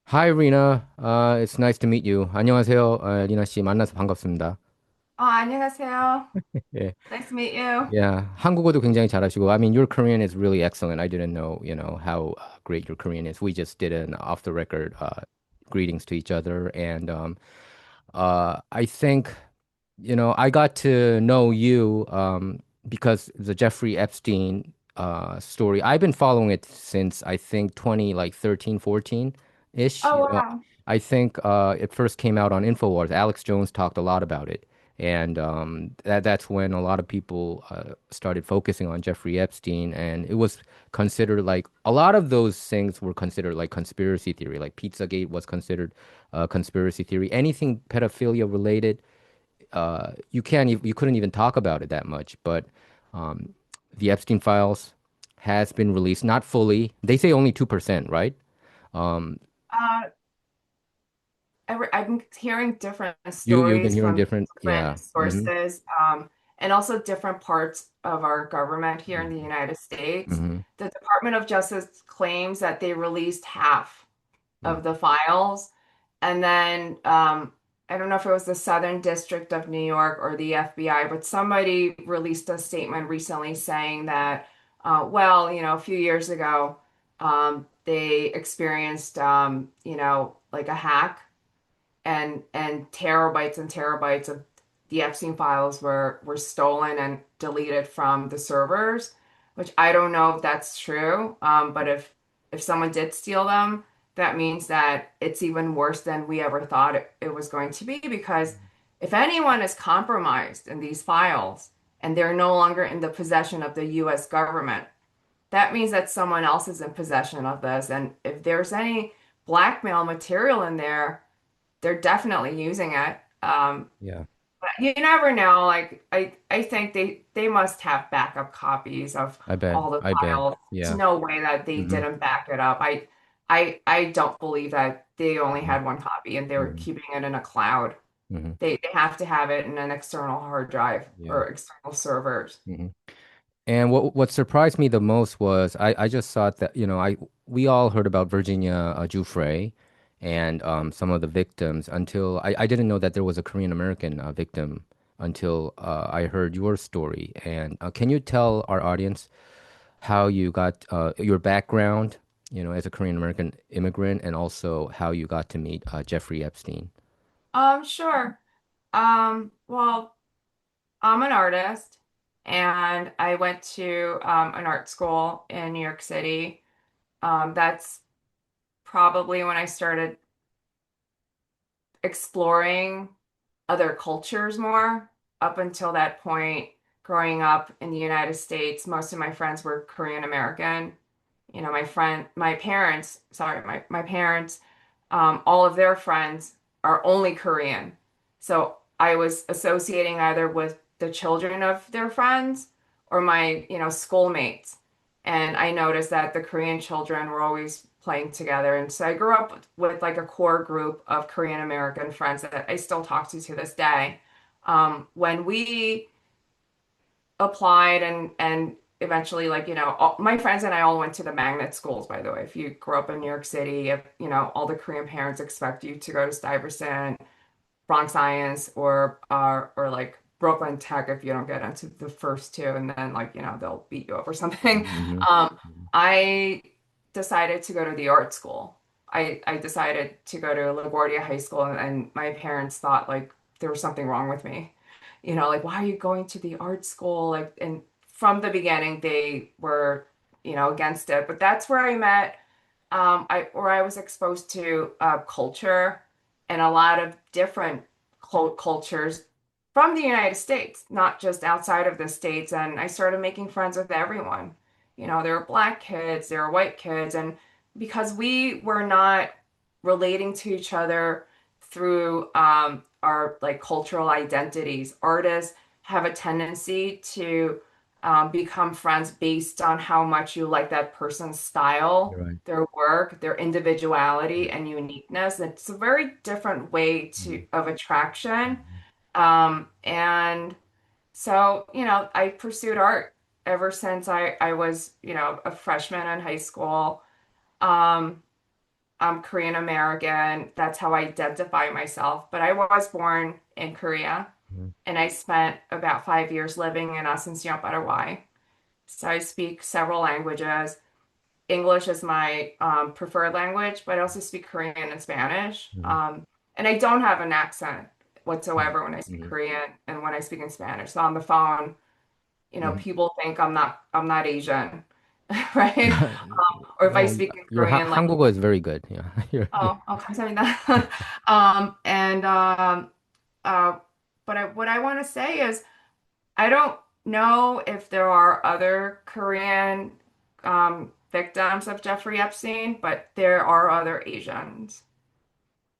Hi, Rina. It's nice to meet you. 안녕하세요. 리나 씨 만나서 반갑습니다. 안녕하세요. 예, Nice to meet you. yeah. 한국어도 굉장히 잘하시고, I mean, your Korean is really excellent. I didn't know, how great your Korean is. We just did an off the record greetings to each other, and I think, I got to know you because the Jeffrey Epstein story. I've been following it since I think 20 like 13, 14 ish. Oh, wow. I think it first came out on InfoWars. Alex Jones talked a lot about it. And that's when a lot of people started focusing on Jeffrey Epstein, and it was considered like a lot of those things were considered like conspiracy theory. Like Pizzagate was considered conspiracy theory. Anything pedophilia related, you couldn't even talk about it that much. But um, the Epstein files has been released, not fully. They say only 2%, right? Um, Uh, I've been hearing different you've been stories hearing from different, different yeah. sources, and also different parts of our government here in the United States. Mm-hmm. The Department of Justice claims that they released half Mm-hmm. of the files, and then I don't know if it was the Southern District of New York or the FBI, but somebody released a statement recently saying that, a few years ago, they experienced, like a hack, and terabytes and terabytes of the Epstein files were stolen and deleted from the servers, which I don't know if that's true. But if someone did steal them, that means that it's even worse than we ever thought it was going to be, because if anyone is compromised in these files and they're no longer in the possession of the US government, that means that someone else is in possession of this. And if there's any blackmail material in there, they're definitely using it. Yeah, But you never know. Like I think they must have backup copies of I bet. all the I bet. files. There's Yeah. no way that they Mm-hmm. didn't back it up. I don't believe that they only Mm-hmm. had one copy and they were Mm-hmm. keeping it in a cloud. Mm-hmm. They have to have it in an external hard drive Yeah. or external servers. Mm-hmm. And what surprised me the most was I just thought that, we all heard about Virginia Giuffre and some of the victims until I didn't know that there was a Korean American victim until I heard your story. And can you tell our audience how you got your background, as a Korean American immigrant, and also how you got to meet Jeffrey Epstein? Sure. Well, I'm an artist, and I went to an art school in New York City. That's probably when I started exploring other cultures more. Up until that point, growing up in the United States, most of my friends were Korean American. My parents, sorry, my parents, all of their friends are only Korean. So I was associating either with the children of their friends or my, schoolmates. And I noticed that the Korean children were always playing together. And so I grew up with like a core group of Korean American friends that I still talk to this day. When we applied and eventually, like, my friends and I all went to the magnet schools, by the way. If you grew up in New York City, if, all the Korean parents expect you to go to Stuyvesant, Bronx Science, or like Brooklyn Tech if you don't get into the first two, and then, like, they'll beat you up or something. Mm-hmm. I decided to go to the art school. I decided to go to LaGuardia High School, and my parents thought like there was something wrong with me. Like, why are you going to the art school? Like, and from the beginning they were, against it. But that's where I met, where I was exposed to culture and a lot of different cultures from the United States, not just outside of the States. And I started making friends with everyone. There were black kids, there were white kids, and because we were not relating to each other through our like cultural identities, artists have a tendency to become friends based on how much you like that person's style, You're right. their work, their individuality and uniqueness. It's a very different way Mm-hmm. to of attraction. And so, I pursued art ever since I was, a freshman in high school. Um, I'm Korean American. That's how I identify myself. But I was born in Korea, Mhm. and I spent about 5 years living in Asunción, Paraguay. So I speak several languages. English is my preferred language, but I also speak Korean and Spanish. Mhm. And I don't have an accent Mhm. whatsoever when I speak Mhm. Korean and when I speak in Spanish. So on the phone, Mhm. people think I'm not Asian, right? Or if I No, speak in your Korean, like, 한국어 is very good. Yeah. 감사합니다. And uh, but what I want to say is I don't know if there are other Korean victims of Jeffrey Epstein, but there are other Asians,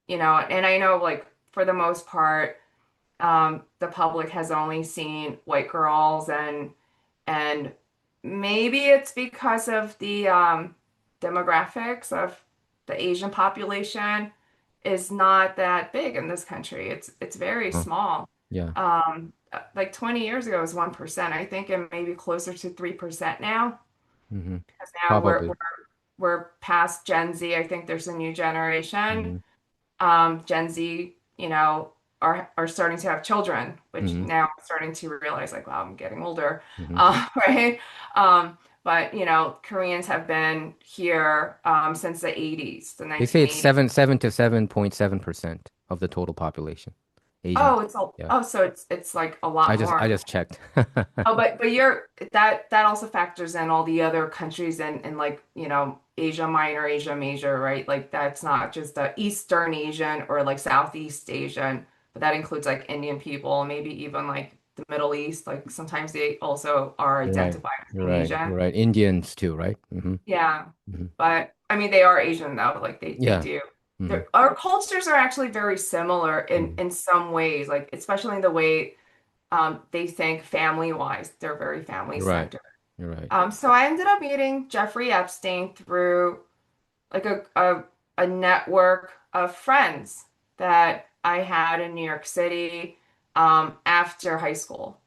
and I know like for the most part, the public has only seen white girls and maybe it's because of the demographics of the Asian population is not that big in this country. It's very Uh, small. yeah. Like 20 years ago it was 1%. I think it may be closer to 3% now. Hmm. Because now we're, Probably. we're we're past Gen Z. I think there's a new generation. Hmm. Gen Z, are starting to have children, which Hmm. now I'm starting to realize like, wow, I'm getting older, Hmm. right? But Koreans have been here since the 80s, the They say it's 1980s. 7 to 7.7% of the total population. Asians. Oh, Yeah. so it's like a lot I more. just checked. Oh, but that also factors in all the other countries in like, Asia Minor, Asia Major, right? Like that's not just the Eastern Asian or like Southeast Asian, but that includes like Indian people, maybe even like the Middle East. Like sometimes they also are You're right. identified as You're being right. You're Asian. right. Indians too, right? Hmm. Yeah. Hmm. But I mean they are Asian though. Like they Yeah. do. Hmm. Our cultures are actually very similar in Hmm. in some ways, like especially in the way they think family wise. They're very family You're right. centered. You're right. So I ended up meeting Jeffrey Epstein through like a network of friends that I had in New York City after high school.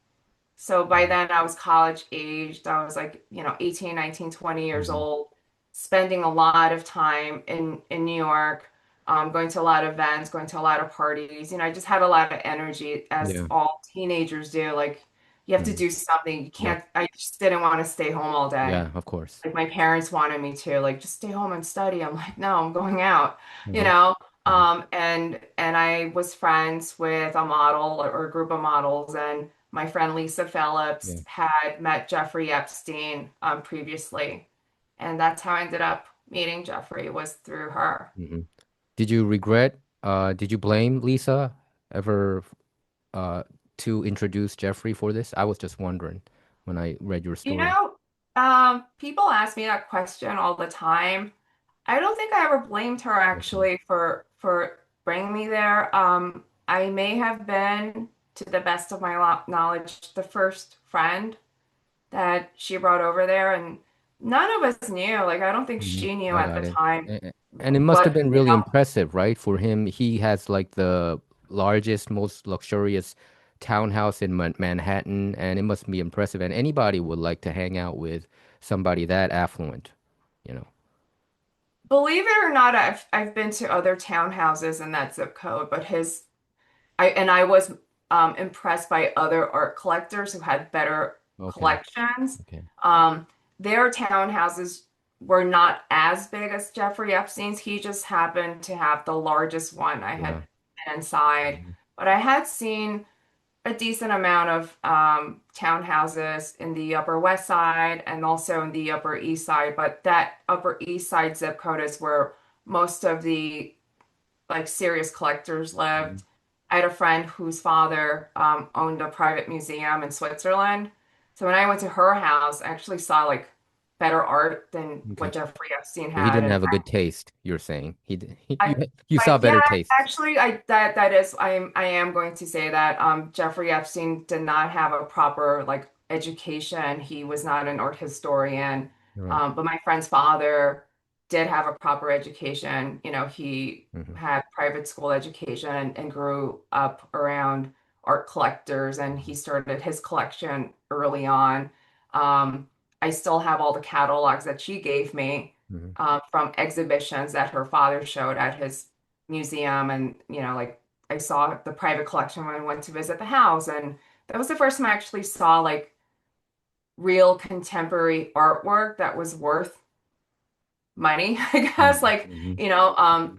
So by then I was college aged. I was like, 18, 19, 20 years Hmm. old, spending a lot of time in New York, going to a lot of events, going to a lot of parties. I just had a lot of energy as Yeah. all teenagers do. Like you have to Hmm. do something. You Yep. can't, I just didn't want to stay home all day. Yeah, of course. Like my parents wanted me to, like, just stay home and study. I'm like, no, I'm going out, you Hmm. know? Hmm. And I was friends with a model or a group of models, and my friend Lisa Phillips Yeah. had met Jeffrey Epstein previously, and that's how I ended up meeting Jeffrey was through her. Hmm. Did you blame Lisa ever uh, to introduce Jeffrey for this? I was just wondering when I read your You story. know, people ask me that question all the time. I don't think I ever blamed her Okay. actually for bringing me there. I may have been, to the best of my knowledge, the first friend that she brought over there, and none of us knew. Like, I don't think Hmm. she knew I at the got it. time And it must have what, been really impressive, right? For him, he has like the largest, most luxurious townhouse in Manhattan, and it must be impressive. And anybody would like to hang out with somebody that affluent, you know. believe it or not, I've been to other townhouses in that zip code, but I was impressed by other art collectors who had better Okay. collections. Okay. Their townhouses were not as big as Jeffrey Epstein's. He just happened to have the largest one. I had Yeah. been inside, Mhm. but I had seen a decent amount of townhouses in the Upper West Side and also in the Upper East Side. But that Upper East Side zip code is where most of the like serious collectors Mhm. lived. I had a friend whose father owned a private museum in Switzerland. So when I went to her house, I actually saw like better art than Okay. what Jeffrey Epstein So he had. didn't And have a good taste, you're saying. I, You saw yeah, better taste. actually, I am going to say that Jeffrey Epstein did not have a proper like education. He was not an art historian. You're right. But my friend's father did have a proper education. He Hmm. had private school education and grew up around art collectors, and he started his collection early on. Um, I still have all the catalogs that she gave me. Hmm. from exhibitions that her father showed at his museum. And, like I saw the private collection when I went to visit the house. And that was the first time I actually saw like real contemporary artwork that was worth money, I guess. Like, Hmm.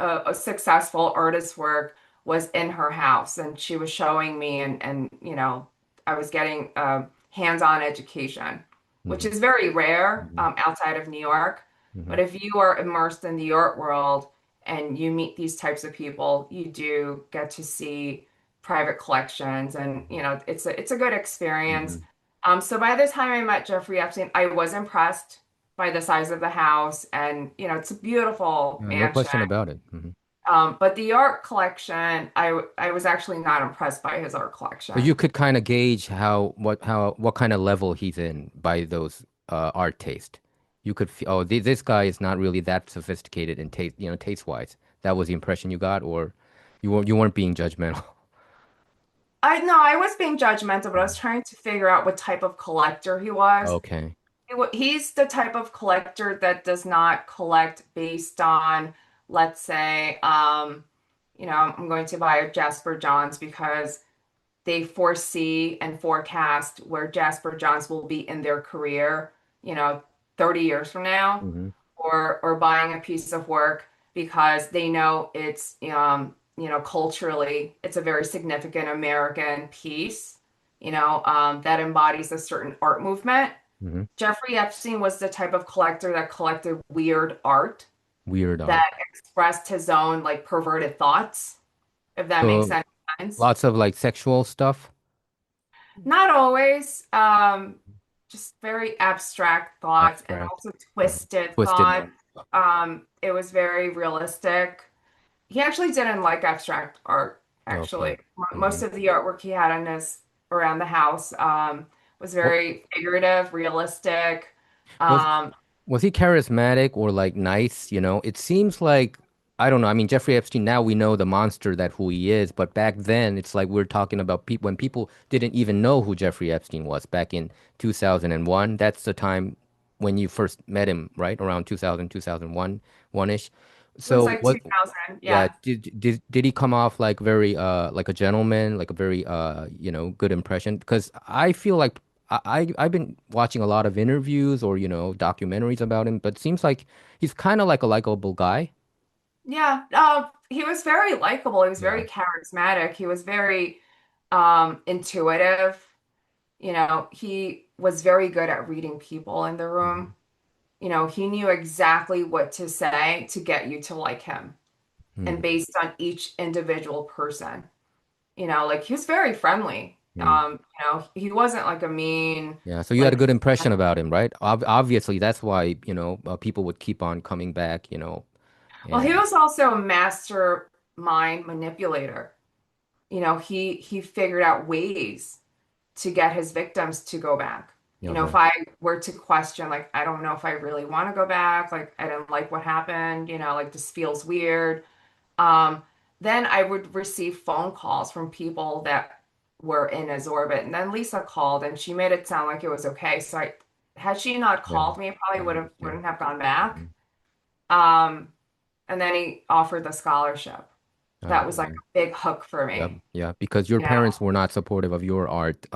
a successful artist's work was in her house and she was showing me and I was getting hands-on education, which Hmm. is very rare Hmm. outside of New York. Hmm. But if you are immersed in the art world and you meet these types of people, you do get to see private collections and it's a good experience. Hmm. So by the time I met Jeffrey Epstein, I was impressed by the size of the house, and it's a beautiful No mansion. question about it. Hmm. But the art collection, I was actually not impressed by his art But you collection. could kind of gauge what kind of level he's in by those art taste. You could feel, oh, this guy is not really that sophisticated in taste, taste wise. That was the impression you got, or you weren't being judgmental. I No, I was being judgmental, but I was trying to figure out what type of collector he was. Okay. He's the type of collector that does not collect based on, let's say, I'm going to buy a Jasper Johns because they foresee and forecast where Jasper Johns will be in their career, you know, 30 years from now, Hmm. or buying a piece of work because they know it's culturally it's a very significant American piece, that embodies a certain art movement. Hmm. Jeffrey Epstein was the type of collector that collected weird art Weird art. that expressed his own like perverted thoughts, if that makes So any sense. lots of like sexual stuff, Not always, just very abstract thoughts and abstract, also uh, twisted twisted thoughts. thought. It was very realistic. He actually didn't like abstract art, Okay. actually. Hmm. Most of the artwork he had in his around the house was What very figurative, realistic. was Um, Was he charismatic or like nice? It seems like I don't know. I mean, Jeffrey Epstein, now we know the monster that who he is, but back then it's like we're talking about people when people didn't even know who Jeffrey Epstein was back in 2001. That's the time when you first met him, right? Around 2000, 2001, one-ish. it was So like what 2000, yeah, yeah. did he come off like very like a gentleman, like a very good impression? Because I feel like I've been watching a lot of interviews or documentaries about him, but it seems like he's kind of like a likable guy. Yeah, he was very likable. He was Yeah. very charismatic. He was very intuitive. He was very good at reading people in the Hmm. room. He knew exactly what to say to get you to like him, and Hmm. based on each individual person. Like he was very friendly. Hmm. He wasn't like a mean, Yeah. So you had a like, good impression about him, right? Obviously, that's why people would keep on coming back, well, he and was also a master mind manipulator. He figured out ways to get his victims to go back. If okay. I were to question, like, I don't know if I really want to go back, like, I didn't like what happened, like, this feels weird. Um, then I would receive phone calls from people that were in his orbit. And then Lisa called and she made it sound like it was okay. So had she not Yeah, called me, I probably I understand. wouldn't have gone back. Mhm. Um, and then he offered the scholarship. That was like Yeah. a big hook for Yeah, me, yeah, because your you know. parents were not supportive of your art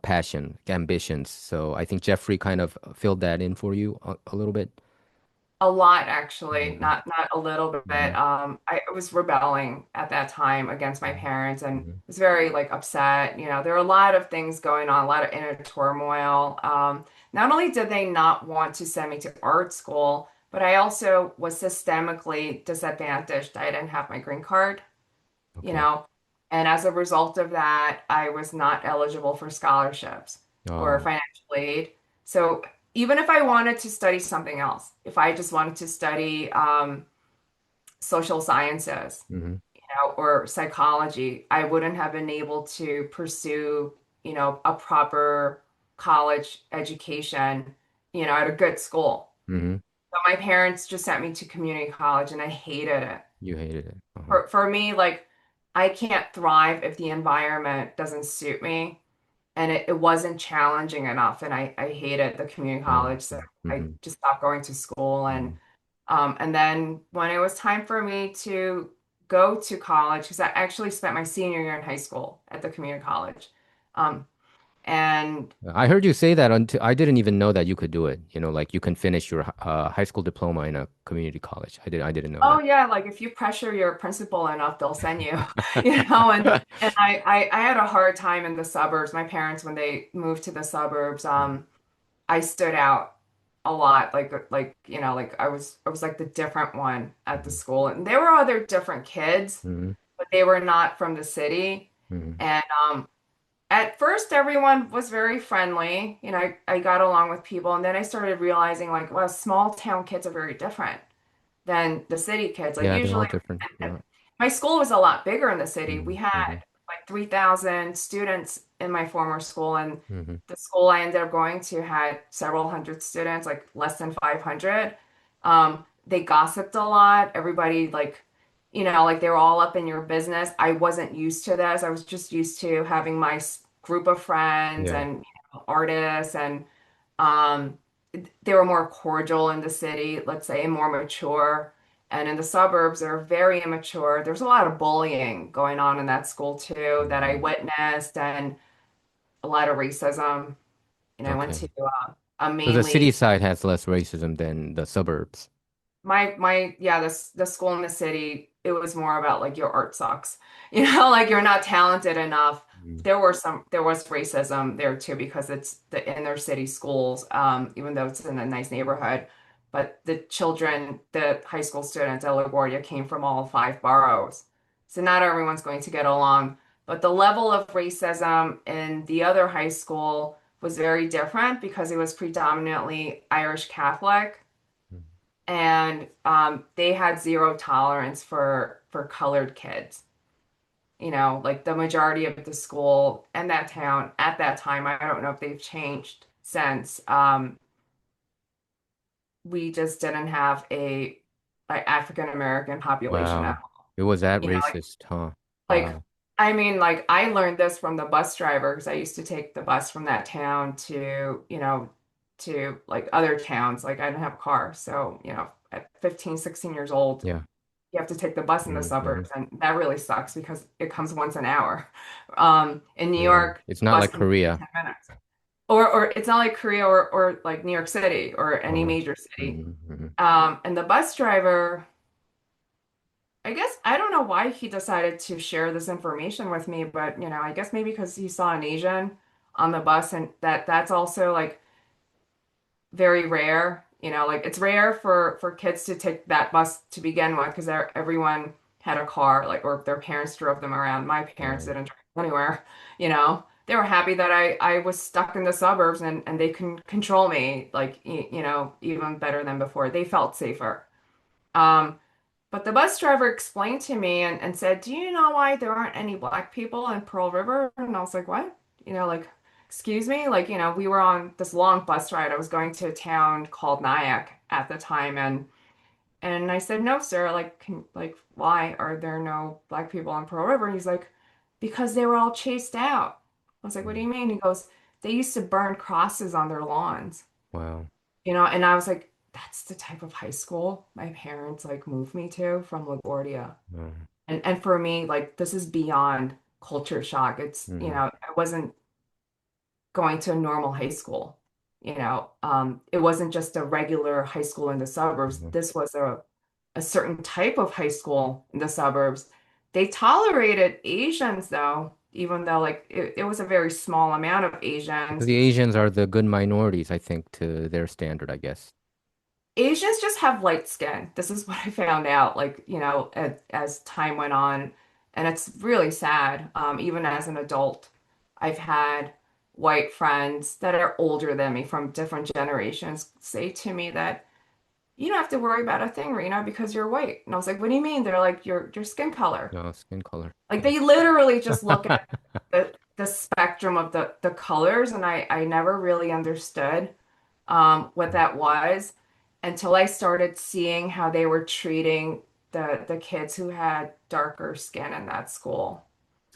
passion, ambitions. So I think Jeffrey kind of filled that in for you a little bit. A lot, actually, Hmm. not a little bit. Hmm. I was rebelling at that time against my parents and Hmm. was very like upset. There were a lot of things going on, a lot of inner turmoil. Not only did they not want to send me to art school, but I also was systemically disadvantaged. I didn't have my green card, you Okay. know, and as a result of that, I was not eligible for scholarships or Oh. financial aid. So even if I wanted to study something else, if I just wanted to study social sciences, Hmm. or psychology, I wouldn't have been able to pursue, a proper college education, at a good school. Hmm. So my parents just sent me to community college and I hated it. You hated it. For me, like, I can't thrive if the environment doesn't suit me. and it wasn't challenging enough. And I hated the community college. So I Mm-hmm. just stopped going to school. And then when it was time for me to go to college, because I actually spent my senior year in high school at the community college. Um, and I heard you say that until I didn't even know that you could do it. Like you can finish your high school diploma in a community college. I didn't know oh that. yeah, like if you pressure your principal enough, they'll send you, you know, and I had a hard time in the suburbs. My parents, when they moved to the suburbs, I stood out a lot. Like I was like the different one at the school. And there were other different kids, Mm-hmm. but they were not from the city. Hmm. And at first everyone was very friendly. I got along with people, and then I started realizing like, well, small town kids are very different than the city kids. Like Yeah, they're all usually different. Yeah. my school was a lot bigger in the city. We Hmm. had Hmm. like 3,000 students in my former school, and Hmm. the school I ended up going to had several hundred students, like less than 500. They gossiped a lot. Everybody, like, like they were all up in your business. I wasn't used to this. I was just used to having my group of friends Yeah. and artists, and um, they were more cordial in the city, let's say, and more mature. And in the suburbs, they're very immature. There's a lot of bullying going on in that school too that I Hmm. witnessed, and a lot of racism. I went Okay. to a So the city mainly side has less racism than the suburbs. my yeah, the school in the city, it was more about like your art sucks. Like you're not talented enough. Mm. There was racism there too because it's the inner city schools, even though it's in a nice neighborhood. But the children, the high school students at LaGuardia came from all five boroughs. So not everyone's going to get along. But the level of racism in the other high school was very different because it was predominantly Irish Catholic, and they had zero tolerance for colored kids. Like the majority of the school and that town at that time, I don't know if they've changed since. We just didn't have a like African American population at Wow. all. It was that Like racist, huh? like Wow. I mean, like I learned this from the bus driver because I used to take the bus from that town to like other towns. Like I didn't have a car, so at 15, 16 years old, Yeah. you have to take the bus in the Hmm. suburbs, and that really sucks because it comes once an hour. In New Yeah. York, It's the not bus like comes every Korea. 10 minutes. Or it's not like Korea or like New York City or any Uh-huh. major city. Hmm. And the bus driver, I guess I don't know why he decided to share this information with me, but I guess maybe because he saw an Asian on the bus, and that's also like very rare. Like it's rare for kids to take that bus to begin with because everyone had a car, like, or their parents drove them around. My parents Right. didn't drive anywhere. They were happy that I was stuck in the suburbs, and they can control me, like, even better than before. They felt safer. Um, but the bus driver explained to me and said, "Do you know why there aren't any black people in Pearl River?" And I was like, "What?" Like, excuse me? Like, we were on this long bus ride. I was going to a town called Nyack at the time, and I said, "No, sir. Like, why are there no black people on Pearl River?" And he's like, "Because they were all chased out." I was like, "What do Mm. you mean?" He goes, "They used to burn crosses on their lawns." Wow. And I was like, that's the type of high school my parents like moved me to from LaGuardia. And for me, like this is beyond culture shock. It's, Mm-hmm. I wasn't going to a normal high school. It wasn't just a regular high school in the suburbs. Hmm. This was a certain type of high school in the suburbs. They tolerated Asians though, even though like it was a very small amount of Because Asians. the Asians are the good minorities, I think, to their standard, I guess. Asians just have light skin. This is what I found out, like, as time went on. And it's really sad. Even as an adult, I've had white friends that are older than me from different generations say to me that you don't have to worry about a thing, Rena, because you're white. And I was like, what do you mean? They're like, your skin color. No, skin color. Like Yeah. they literally just look at the spectrum of the colors, and I never really understood what that was until I started seeing how they were treating the kids who had darker skin in that school.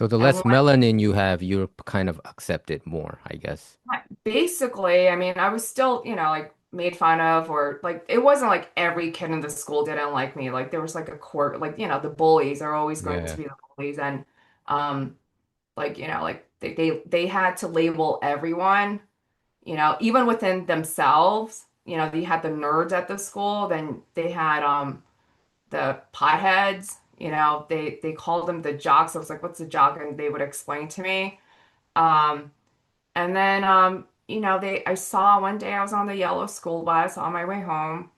So the And less melanin you have, you're kind of accepted more, I guess. basically, I mean, I was still, like made fun of, or like it wasn't like every kid in the school didn't like me. Like there was like a court, like, the bullies are always going to Yeah. be the bullies. And like, like they had to label everyone, even within themselves. You had the nerds at the school, then they had the potheads, they called them the jocks. I was like, what's a jock? And they would explain to me. Um, and then, I saw one day I was on the yellow school bus on my way home.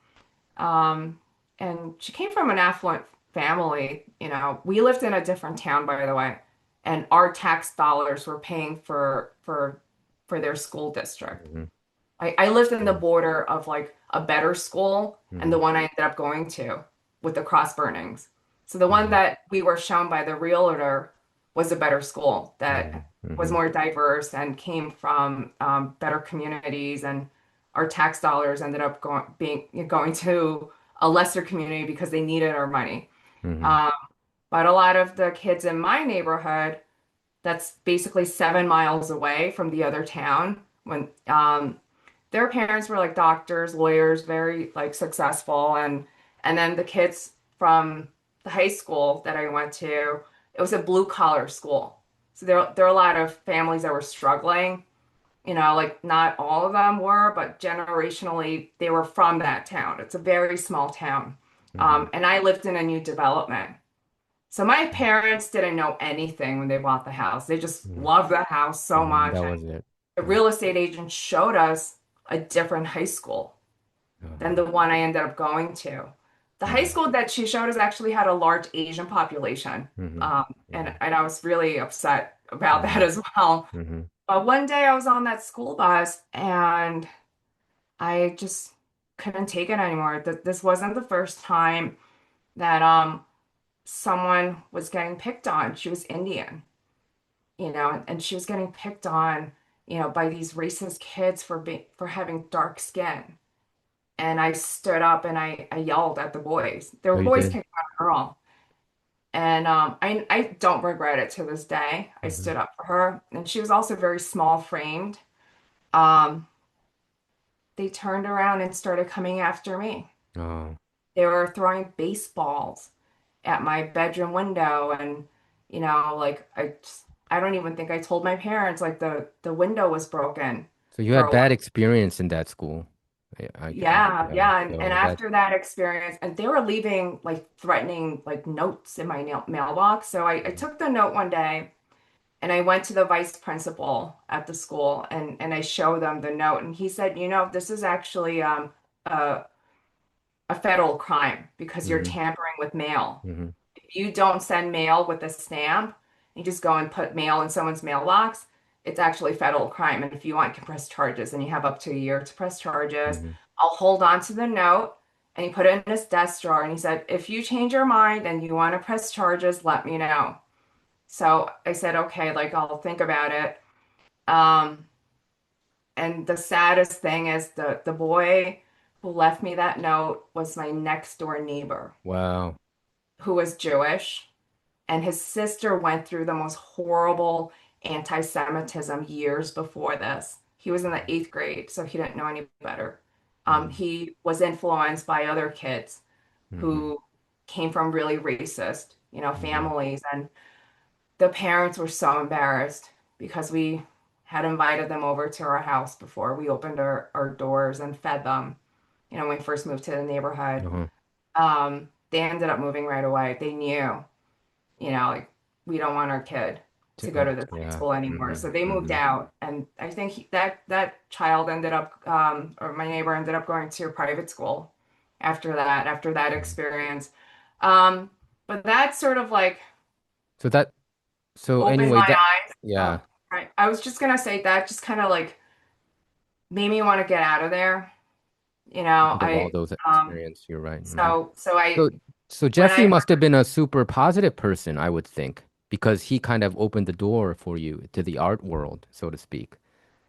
Um, and she came from an affluent family. We lived in a different town, by the way, and our tax dollars were paying for their school district. Hmm. I lived in the border of like a better school and Hmm. the one I ended up going to with the cross burnings. So the one Hmm. that we were shown by the realtor was a better school Hmm. that was Hmm. more diverse and came from better communities, and our tax dollars ended up going to a lesser community because they needed our money. Hmm. Um, but a lot of the kids in my neighborhood, that's basically 7 miles away from the other town, when their parents were like doctors, lawyers, very like successful, and then the kids from the high school that I went to, it was a blue collar school. So there are a lot of families that were struggling. Like not all of them were, but generationally they were from that town. It's a very small town. Hmm. And I lived in a new development. So my parents didn't know anything when they bought the house. They just Hmm. loved the house so Hmm. much. That And was it. the Yeah. real estate agent showed us a different high school than Uh-huh. the one I ended up going to. The high Hmm. school that she showed us actually had a large Asian population. Hmm. And I was really upset about that Hmm. as well. Hmm. But one day I was on that school bus and I just couldn't take it anymore. This wasn't the first time that someone was getting picked on. She was Indian, and she was getting picked on, by these racist kids for having dark skin. And I stood up and I yelled at the boys. There Oh, were you boys did? picking on a girl. And I don't regret it to this day. I Hmm. stood up for her. And she was also very small framed. Um, they turned around and started coming after me. Oh. They were throwing baseballs at my bedroom window, and like I don't even think I told my parents, like the window was broken So you for had a while. bad experience in that school. Yeah, Yeah. yeah, and So that. after that experience, and they were leaving like threatening like notes in my mailbox. So I took the note one day and I went to the vice principal at the school, and I showed them the note, and he said, this is actually a a federal crime because you're Hmm. tampering with mail. Hmm. If you don't send mail with a stamp, you just go and put mail in someone's mailbox, it's actually federal crime. And if you want, you can press charges, and you have up to a year to press charges. Hmm. I'll hold on to the note. And he put it in his desk drawer and he said, if you change your mind and you want to press charges, let me know. So I said, okay, like I'll think about it. Um, and the saddest thing is the boy who left me that note was my next door neighbor Wow. who was Jewish. And his sister went through the most horrible anti-Semitism years before this. He was in the eighth grade, so he didn't know any better. Hmm. He was influenced by other kids Hmm. who came from really racist, Hmm. families. And the parents were so embarrassed because we had invited them over to our house before we opened our doors and fed them, when we first moved to the neighborhood. Uh-huh. They ended up moving right away. They knew, like we don't want our kid to go to this high Yeah. school anymore. Hmm. So they moved Hmm. out, and I think that child ended up, or my neighbor ended up going to a private school after that experience. Um, but that sort of like So that, so opened anyway, my that, eyes. yeah, Oh, right. I was just gonna say that just kind of like made me want to get out of there. because of all I those um, experience, you're right. Hmm. so I So, so when Jeffrey I must have been a super positive person, I would think, because he kind of opened the door for you to the art world, so to speak.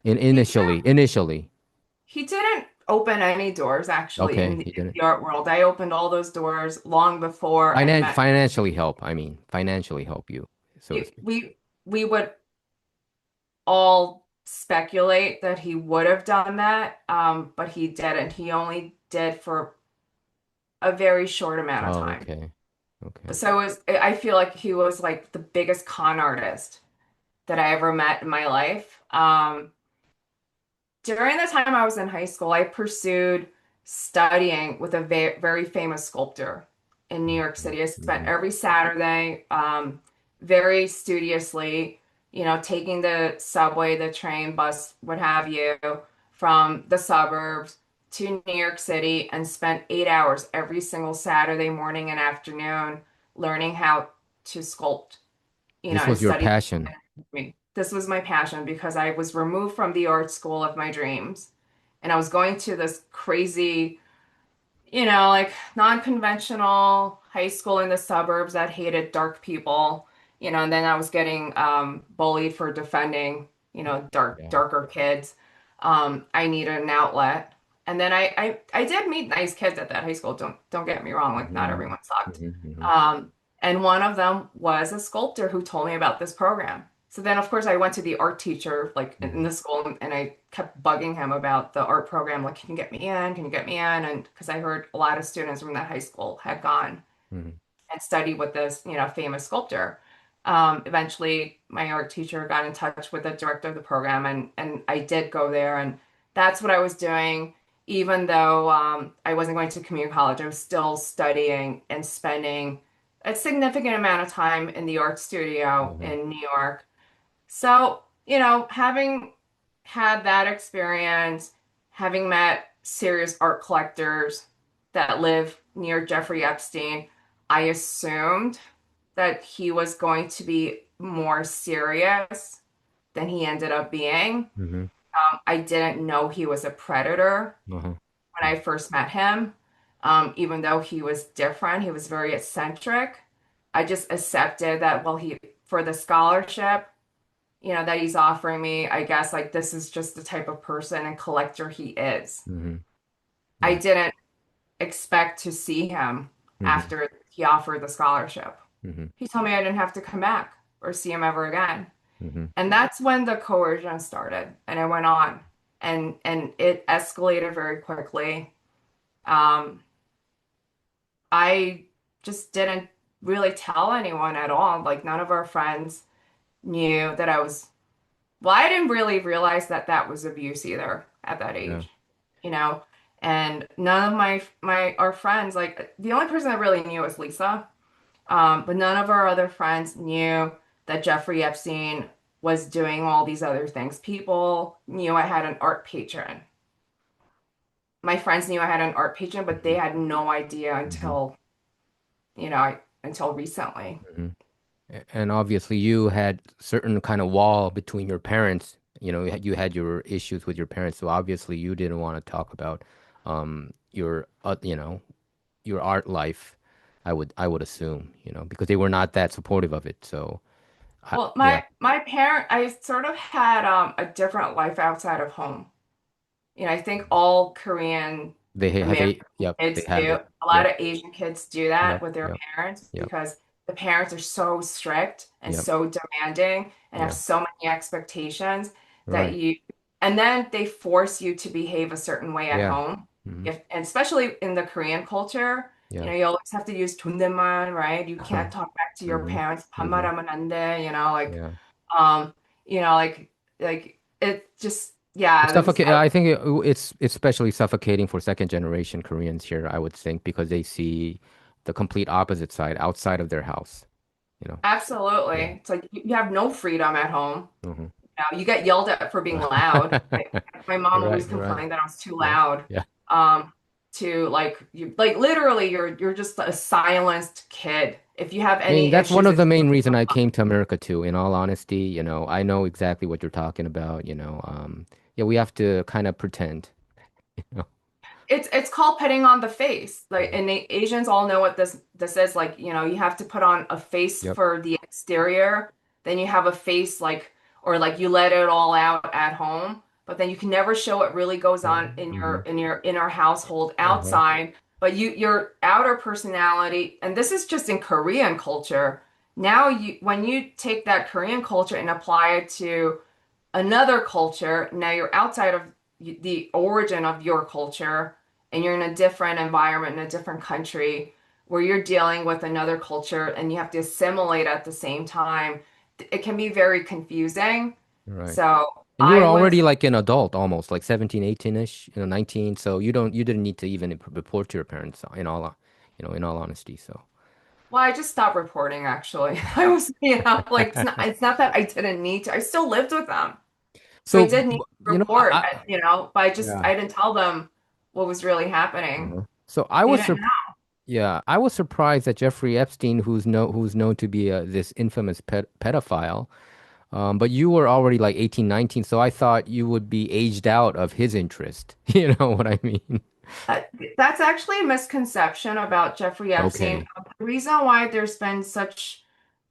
he did Initially. He didn't open any doors actually Okay, in he in didn't. the art world. I opened all those doors long before I met Financially help, I mean, financially help you, so to we speak. we we would all speculate that he would have done that, but he didn't. He only did for a very short amount of Oh, time. okay. Okay. So I feel like he was like the biggest con artist that I ever met in my life. During the time I was in high school, I pursued studying with a very famous sculptor in New York City. I spent Mm-hmm. every Saturday, very studiously, taking the subway, the train, bus, what have you, from the suburbs to New York City and spent 8 hours every single Saturday morning and afternoon learning how to sculpt, This and was your study passion. me. This was my passion because I was removed from the art school of my dreams and I was going to this crazy, like non-conventional high school in the suburbs that hated dark people, and then I was getting bullied for defending, Yeah. darker kids. I needed an outlet. And then I did meet nice kids at that high school. Don't get me wrong, like not Mm-hmm. everyone sucked. Mm-hmm. Um, and one of them was a sculptor who told me about this program. So then, of course, I went to the art teacher like in Mm-hmm. the school and I kept bugging him about the art program. Like, can you get me in? Can you get me in? And because I heard a lot of students from that high school had gone Mm-hmm. and studied with this, famous sculptor. Eventually, my art teacher got in touch with the director of the program, and I did go there, and that's what I was doing. Even though I wasn't going to community college, I was still studying and spending a significant amount of time in the art studio Uh-huh. in New York. So, having had that experience, having met serious art collectors that live near Jeffrey Epstein, I assumed that he was going to be more serious than he ended up being. Mm-hmm. I didn't know he was a predator Uh-huh. when I first met him. Even though he was different, he was very eccentric. I just accepted that, well, for the scholarship, that he's offering me, I guess like this is just the type of person and collector he is. Mm-hmm. I Yeah. didn't expect to see him Mm-hmm. after he offered the scholarship. Mm-hmm. He told me I didn't have to come back or see him ever again. Mm-hmm. And that's when the coercion started and it went on and it escalated very quickly. Um, I just didn't really tell anyone at all. Like none of our friends knew that I was, well, I didn't really realize that that was abuse either at that Yeah. age, you know. And none of our friends, like the only person that really knew was Lisa. But none of our other friends knew that Jeffrey Epstein was doing all these other things. People knew I had an art patron. My friends knew I had an art patron, but they Mm-hmm. had no idea Mm-hmm. until recently. Mm-hmm. And obviously, you had certain kind of wall between your parents. You had your issues with your parents, so obviously you didn't want to talk about your your art life. I would assume, because they were not that supportive of it. So, Well, yeah, my parent, I sort of had a different life outside of home. I think all Korean they have American a yep, they kids have do. it. A lot Yep, of Asian kids do that yep, with their yep, parents yep, because the parents are so strict and yep, so demanding and have yeah. so many expectations that Right. and then they force you to behave a certain way at Yeah. home. Hmm. And especially in the Korean culture, Yeah. you always have to use 존댓말, right? You can't talk back to your Hmm. parents. Hmm. 반말하면 안 돼, Yeah. um, like it just, yeah, it was, Suffocate. I think it's especially suffocating for second generation Koreans here, I would think, because they see the complete opposite side outside of their house, you know. Yeah. absolutely. It's like you have no freedom at home. Hmm. You get yelled at for being loud. My mom Right, always right. complained that I was too Yeah. loud. Yeah. To like you like literally you're just a silenced kid. If you have I mean, any that's one issues, of it's the main reason I came to America too, in all honesty. I know exactly what you're talking about. Yeah, we have to kind of pretend, you know. it's called putting on the face. Like Mhm. and the Asians all know what this is. Like, you have to put on a face Yep. for the exterior, then you have a face like or like you let it all out at home, but then you can never show what really goes on in your Mm-hmm. inner household Uh-huh. outside. But your outer personality, and this is just in Korean culture, Now when you take that Korean culture and apply it to another culture, now you're outside of the origin of your culture and you're in a different environment in a different country where you're dealing with another culture and you have to assimilate at the same time. It can be very confusing. Right. So And you were I was already like an adult almost, like 17, 18-ish, 19. So you didn't need to even report to your parents in in all honesty. So, Well, I just stopped reporting actually. I was, like it's not that I didn't need to. I still lived with them. So I so did need to you know, report, but yeah. I didn't tell them what was really happening. So I They was didn't sur know. yeah, I was surprised that Jeffrey Epstein, who's known to be this infamous pedophile, but you were already like 18, 19, so I thought you would be aged out of his interest. You know what I mean? Uh, that's actually a misconception about Jeffrey Epstein. Okay. The reason why there's been such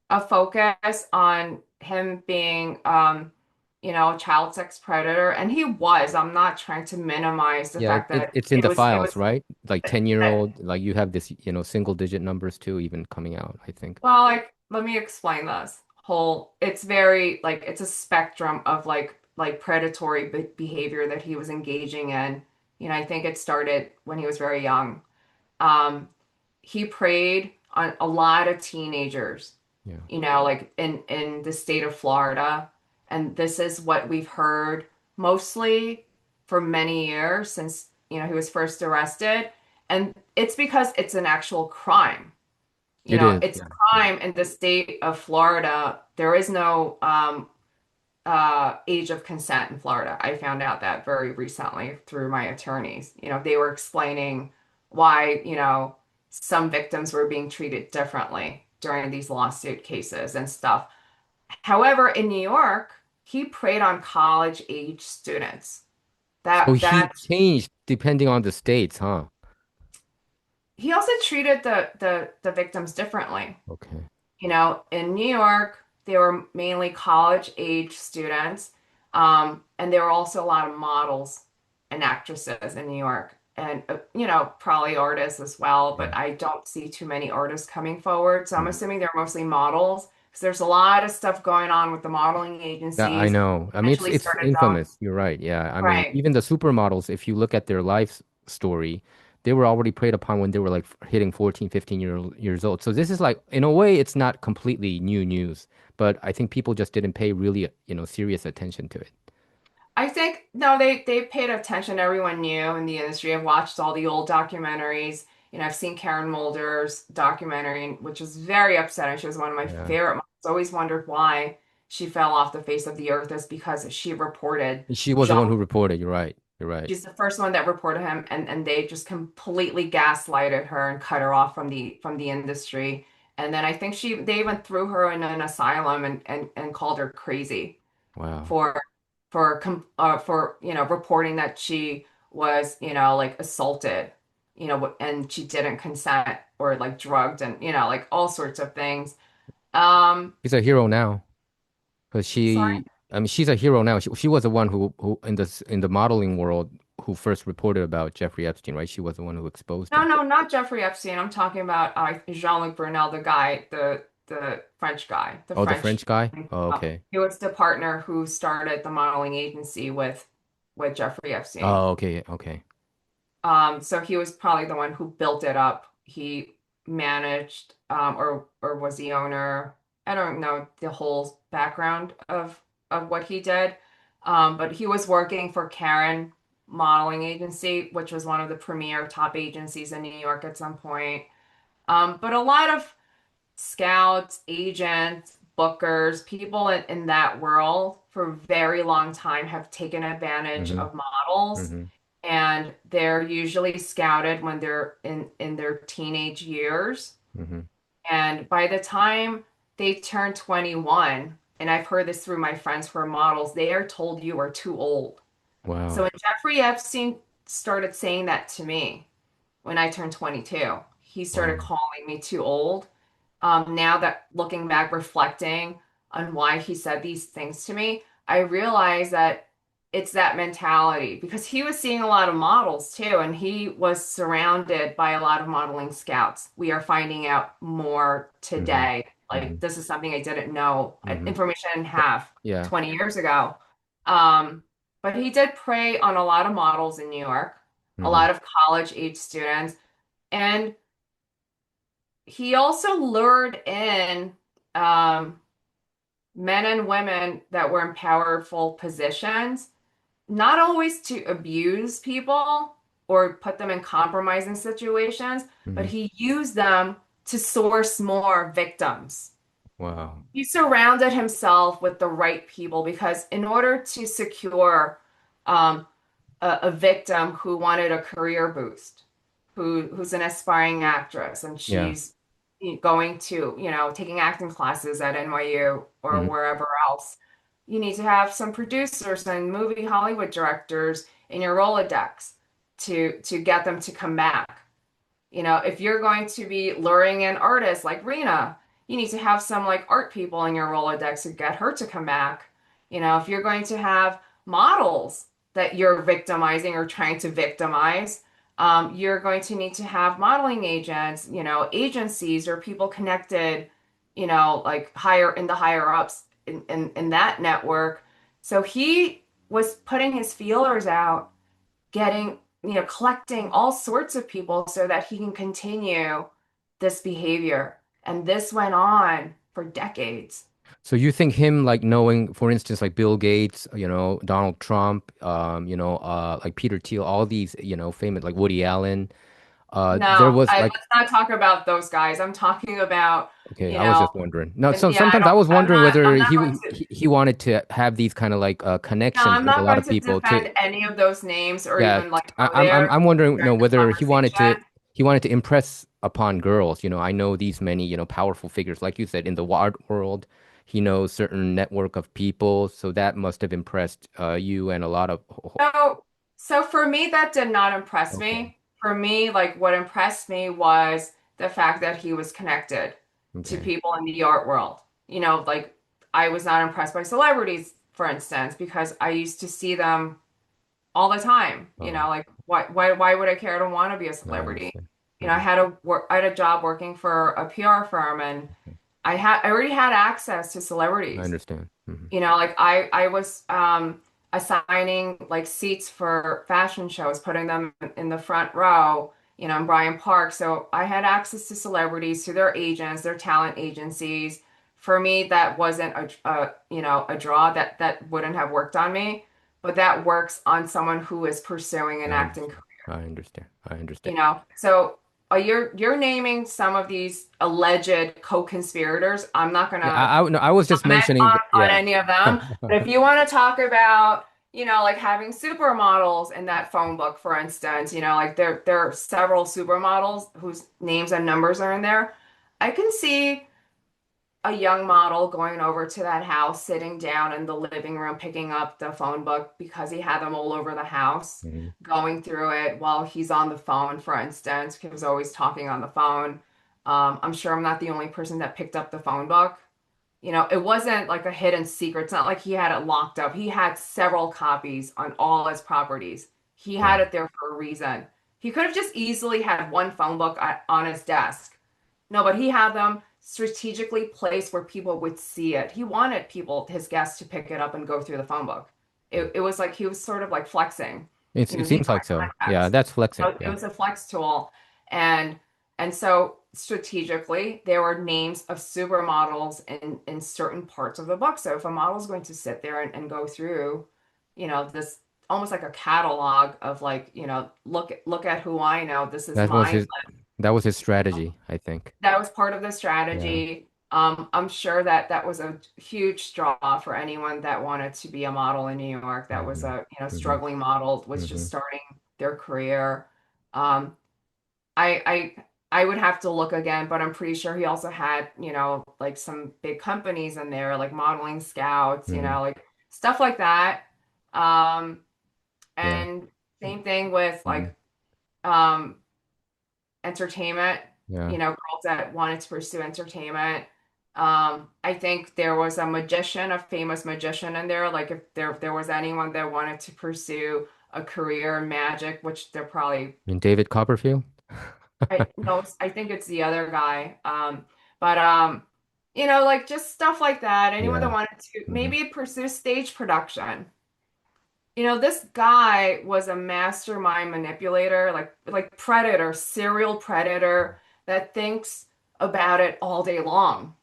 a focus on him being, a child sex predator, and he was. I'm not trying to minimize the Yeah, fact that it's in the it files, was right? Like 10-year that. old, like you have this, single digit numbers too, even coming out, I think. Well, like, let me explain this whole. It's very like it's a spectrum of like predatory behavior that he was engaging in. I think it started when he was very young. Um, he preyed on a lot of teenagers, Yeah. like in the state of Florida, and this is what we've heard mostly for many years since he was first arrested, and it's because it's an actual crime. It is. It's a Yeah. Yeah. crime in the state of Florida. There is no age of consent in Florida. I found out that very recently through my attorneys. They were explaining why, some victims were being treated differently during these lawsuit cases and stuff. However, in New York, he preyed on college age students. So he That's changed depending on the states, huh? he also treated the victims differently. Okay. In New York, they were mainly college age students, and there were also a lot of models and actresses in New York, and probably artists as well. Yeah. But I don't see too many artists coming forward, so I'm Mhm. assuming they're mostly models. Because there's a lot of stuff going on with the modeling Yeah, I agencies. know. I mean, Eventually it's started them. infamous. You're right. Yeah. I mean, Right. even the supermodels, if you look at their life story, they were already preyed upon when they were like hitting 14, 15 years old. So this is like, in a way, it's not completely new news, but I think people just didn't pay really, serious attention to it. I think no, they paid attention. Everyone knew in the industry. I've watched all the old documentaries. I've seen Karen Mulder's documentary, which was very upsetting. She was one of my Yeah. favorite models. Always wondered why she fell off the face of the earth is because she reported She was the one junk. who reported. You're right. You're right. She's the first one that reported him, and they just completely gaslighted her and cut her off from the industry. And then I think they even threw her in an asylum and called her crazy Wow. for for reporting that she was like assaulted, and she didn't consent or like drugged and like all sorts of things. Um, She's a hero now because sorry. I mean, she's a hero now. She was the one who in the modeling world who first reported about Jeffrey Epstein, right? She was the one who exposed No, him. no, not Jeffrey Epstein. I'm talking about Jean-Luc Brunel, the guy, the French guy, the Oh, the French. French guy? Oh, okay. He was the partner who started the modeling agency with Jeffrey Epstein. Oh, okay. Okay. So he was probably the one who built it up. He managed, or was the owner. I don't know the whole background of what he did, but he was working for Karen Modeling Agency, which was one of the premier top agencies in New York at some point. But a lot of scouts, agents, bookers, people in that world for a very long time have taken advantage Mm-hmm. of models, Mm-hmm. and they're usually scouted when they're in their teenage years. Mm-hmm. And by the time they turn 21, and I've heard this through my friends who are models, they are told you are too old. So Wow. when Jeffrey Epstein started saying that to me when I turned 22, he started Wow. calling me too old. Now that looking back, reflecting on why he said these things to me, I realize that it's that mentality because he was seeing a lot of models too, and he was surrounded by a lot of modeling scouts. We are finding out more Hmm. today. Hmm. Like this is something I didn't know, Hmm. information I didn't have Yeah. 20 years ago. Um, but he did prey on a lot of models in New York, a Hmm. lot of college age students, and he also lured in men and women that were in powerful positions not always to abuse people or put them in compromising situations, but Hmm. he used them to source more victims. Wow. He surrounded himself with the right people because in order to secure um, a victim who wanted a career boost, who's an aspiring actress and Yeah. she's going to, taking acting classes at NYU or Hmm. wherever else. You need to have some producers and movie Hollywood directors in your Rolodex to get them to come back. If you're going to be luring in artists like Rina, you need to have some like art people in your Rolodex to get her to come back. If you're going to have models that you're victimizing or trying to victimize, you're going to need to have modeling agents, agencies or people connected, like higher in the higher ups in that network. So he was putting his feelers out getting, collecting all sorts of people so that he can continue this behavior. And this went on for decades. So you think him like knowing, for instance, like Bill Gates, Donald Trump, like Peter Thiel, all these, famous like Woody Allen, there No, was like, let's not talk about those guys. I'm talking about, okay, you I was know, just wondering. No, and so yeah, I sometimes don't, I was wondering whether I'm not going to, he wanted to have these kind of like no, connections I'm with a not lot going of to people to, defend any of those names or yeah, even like I, go I'm there I'm wondering, during this whether conversation. he wanted to impress upon girls. I know these many, powerful figures, like you said, in the art world. He knows certain network of people, so that must have impressed you and a lot of. So for me, that did not impress Okay. me. For me, like what impressed me was the fact that he was connected to Okay. people in the art world. Like I was not impressed by celebrities, for instance, because I used to see them all the time. Oh, Like why would I care to want to be a no, I celebrity? understand. I Hmm. had a job working for a PR firm and I already had access to I celebrities. understand. Hmm. Like I was assigning like seats for fashion shows, putting them in the front row, in Bryant Park. So I had access to celebrities, to their agents, their talent agencies. For me, that wasn't a draw that wouldn't have worked on me, but that works on someone who is pursuing I an acting understand. career. I understand. I understand. So you're naming some of these alleged co-conspirators. I'm not Yeah, gonna no, I was just comment mentioning that. on Yeah. any of them. But if you want to talk about, like having supermodels in that phone book, for instance, like there are several supermodels whose names and numbers are in there. I can see a young model going over to that house, sitting down in the living room, picking up the phone book because he had them all over the house, Mhm. going through it while he's on the phone, for instance. He was always talking on the phone. I'm sure I'm not the only person that picked up the phone book. It wasn't like a hidden secret. It's not like he had it locked up. He had several copies on all his properties. He Yeah. had it there for a reason. He could have just easily had one phone book on his desk. No, but he had them strategically placed where people would see it. He wanted people, his guests, to pick it up and go through the phone book. It was like he was sort of like flexing, It these seems are like so. my Yeah, contacts. that's flexing. So it Yeah. was a flex tool. And so strategically, there were names of supermodels in certain parts of the book. So if a model is going to sit there and go through, this almost like a catalog of like, look at who I know. This is That was mine. his that was his strategy, I think. That was part of the Yeah. strategy. I'm sure that that was a huge draw for anyone that wanted to be a model in New York. That was Hmm. a, Hmm. struggling model, was just Hmm. starting their career. Um, I would have to look again, but I'm pretty sure he also had, like some big companies in there, like modeling scouts, Hmm. like stuff like that. Um, Yeah. and same thing with Hmm. like entertainment, Yeah. girls that wanted to pursue entertainment. I think there was a magician, a famous magician in there. Like if there was anyone that wanted to pursue a career in magic, which they're probably And David Copperfield? I no, I think it's the other guy. But like just stuff like that. Anyone that Yeah. wanted to Hmm. maybe pursue stage production. This guy was a mastermind manipulator, like predator, serial predator that thinks about it all day long.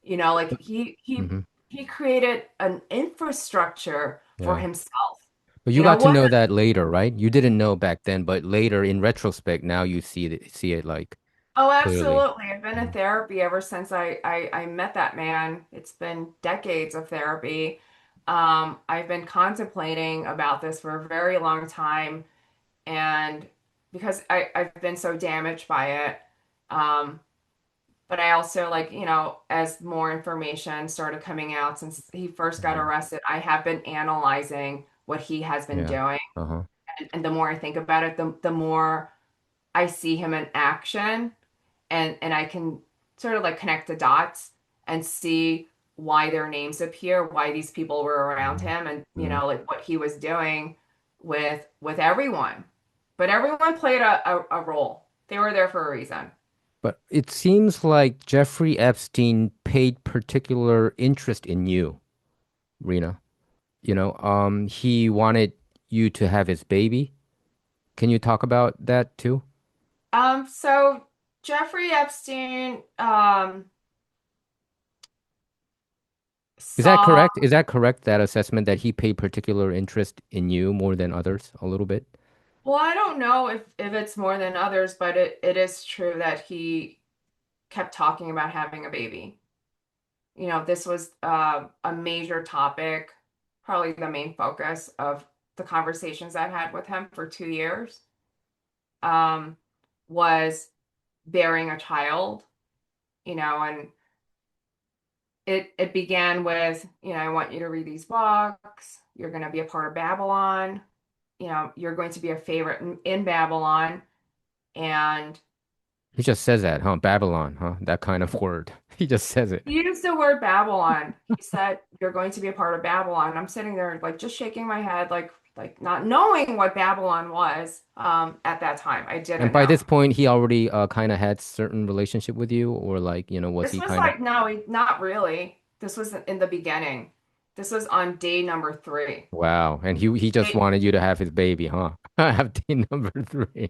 Like Hmm. he created an infrastructure for Yeah. himself. But you You know got to what? know that later, right? You didn't know back then, but later in retrospect, now you see it like Oh, clearly. absolutely. I've been in Mhm. therapy ever since I met that man. It's been decades of therapy. I've been contemplating about this for a very long time, and because I've been so damaged by it. Um, but I also like, as more information started coming out since he first got Mhm. arrested, I have been analyzing what he has been Yeah. doing. Uh-huh. And the more I think about it, the more I see him in action and I can sort of like connect the dots and see why their names appear, why these people were around Mhm. him, and Mhm. like what he was doing with everyone. But everyone played a role. They were there for a reason. But it seems like Jeffrey Epstein paid particular interest in you, Rena. He wanted you to have his baby. Can you talk about that too? So Jeffrey Epstein Is that saw, correct? Is that correct, that assessment that he paid particular interest in you more than others a little bit? well, I don't know if it's more than others, but it is true that he kept talking about having a baby. This was a major topic, probably the main focus of the conversations I've had with him for 2 years, um, was bearing a child, and it began with, I want you to read these books. You're going to be a part of Babylon. You're going to be a favorite in Babylon. And He just says that, huh? Babylon, huh? That kind of word. He just says it. he used the word Babylon. He said, "You're going to be a part of Babylon." I'm sitting there like just shaking my head, like not knowing what Babylon was at that time. I And didn't by know. this point, he already kind of had certain relationship with you, or like, was This he was kind of like, no, not really. This was in the beginning. This was on day number 3. wow? And he just Day, wanted you to have his baby, huh? Have team number three.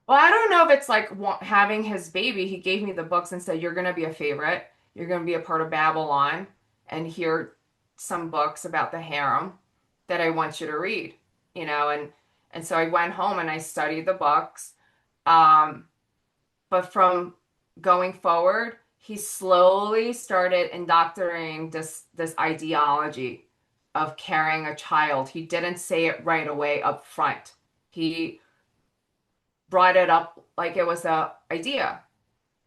Well, I don't know if it's like having his baby. He gave me the books and said, "You're going to be a favorite. You're going to be a part of Babylon, and here are some books about the harem that I want you to read." And so I went home and I studied the books. Um, but from going forward, he slowly started indoctrinating this ideology of carrying a child. He didn't say it right away up front. He brought it up like it was a idea.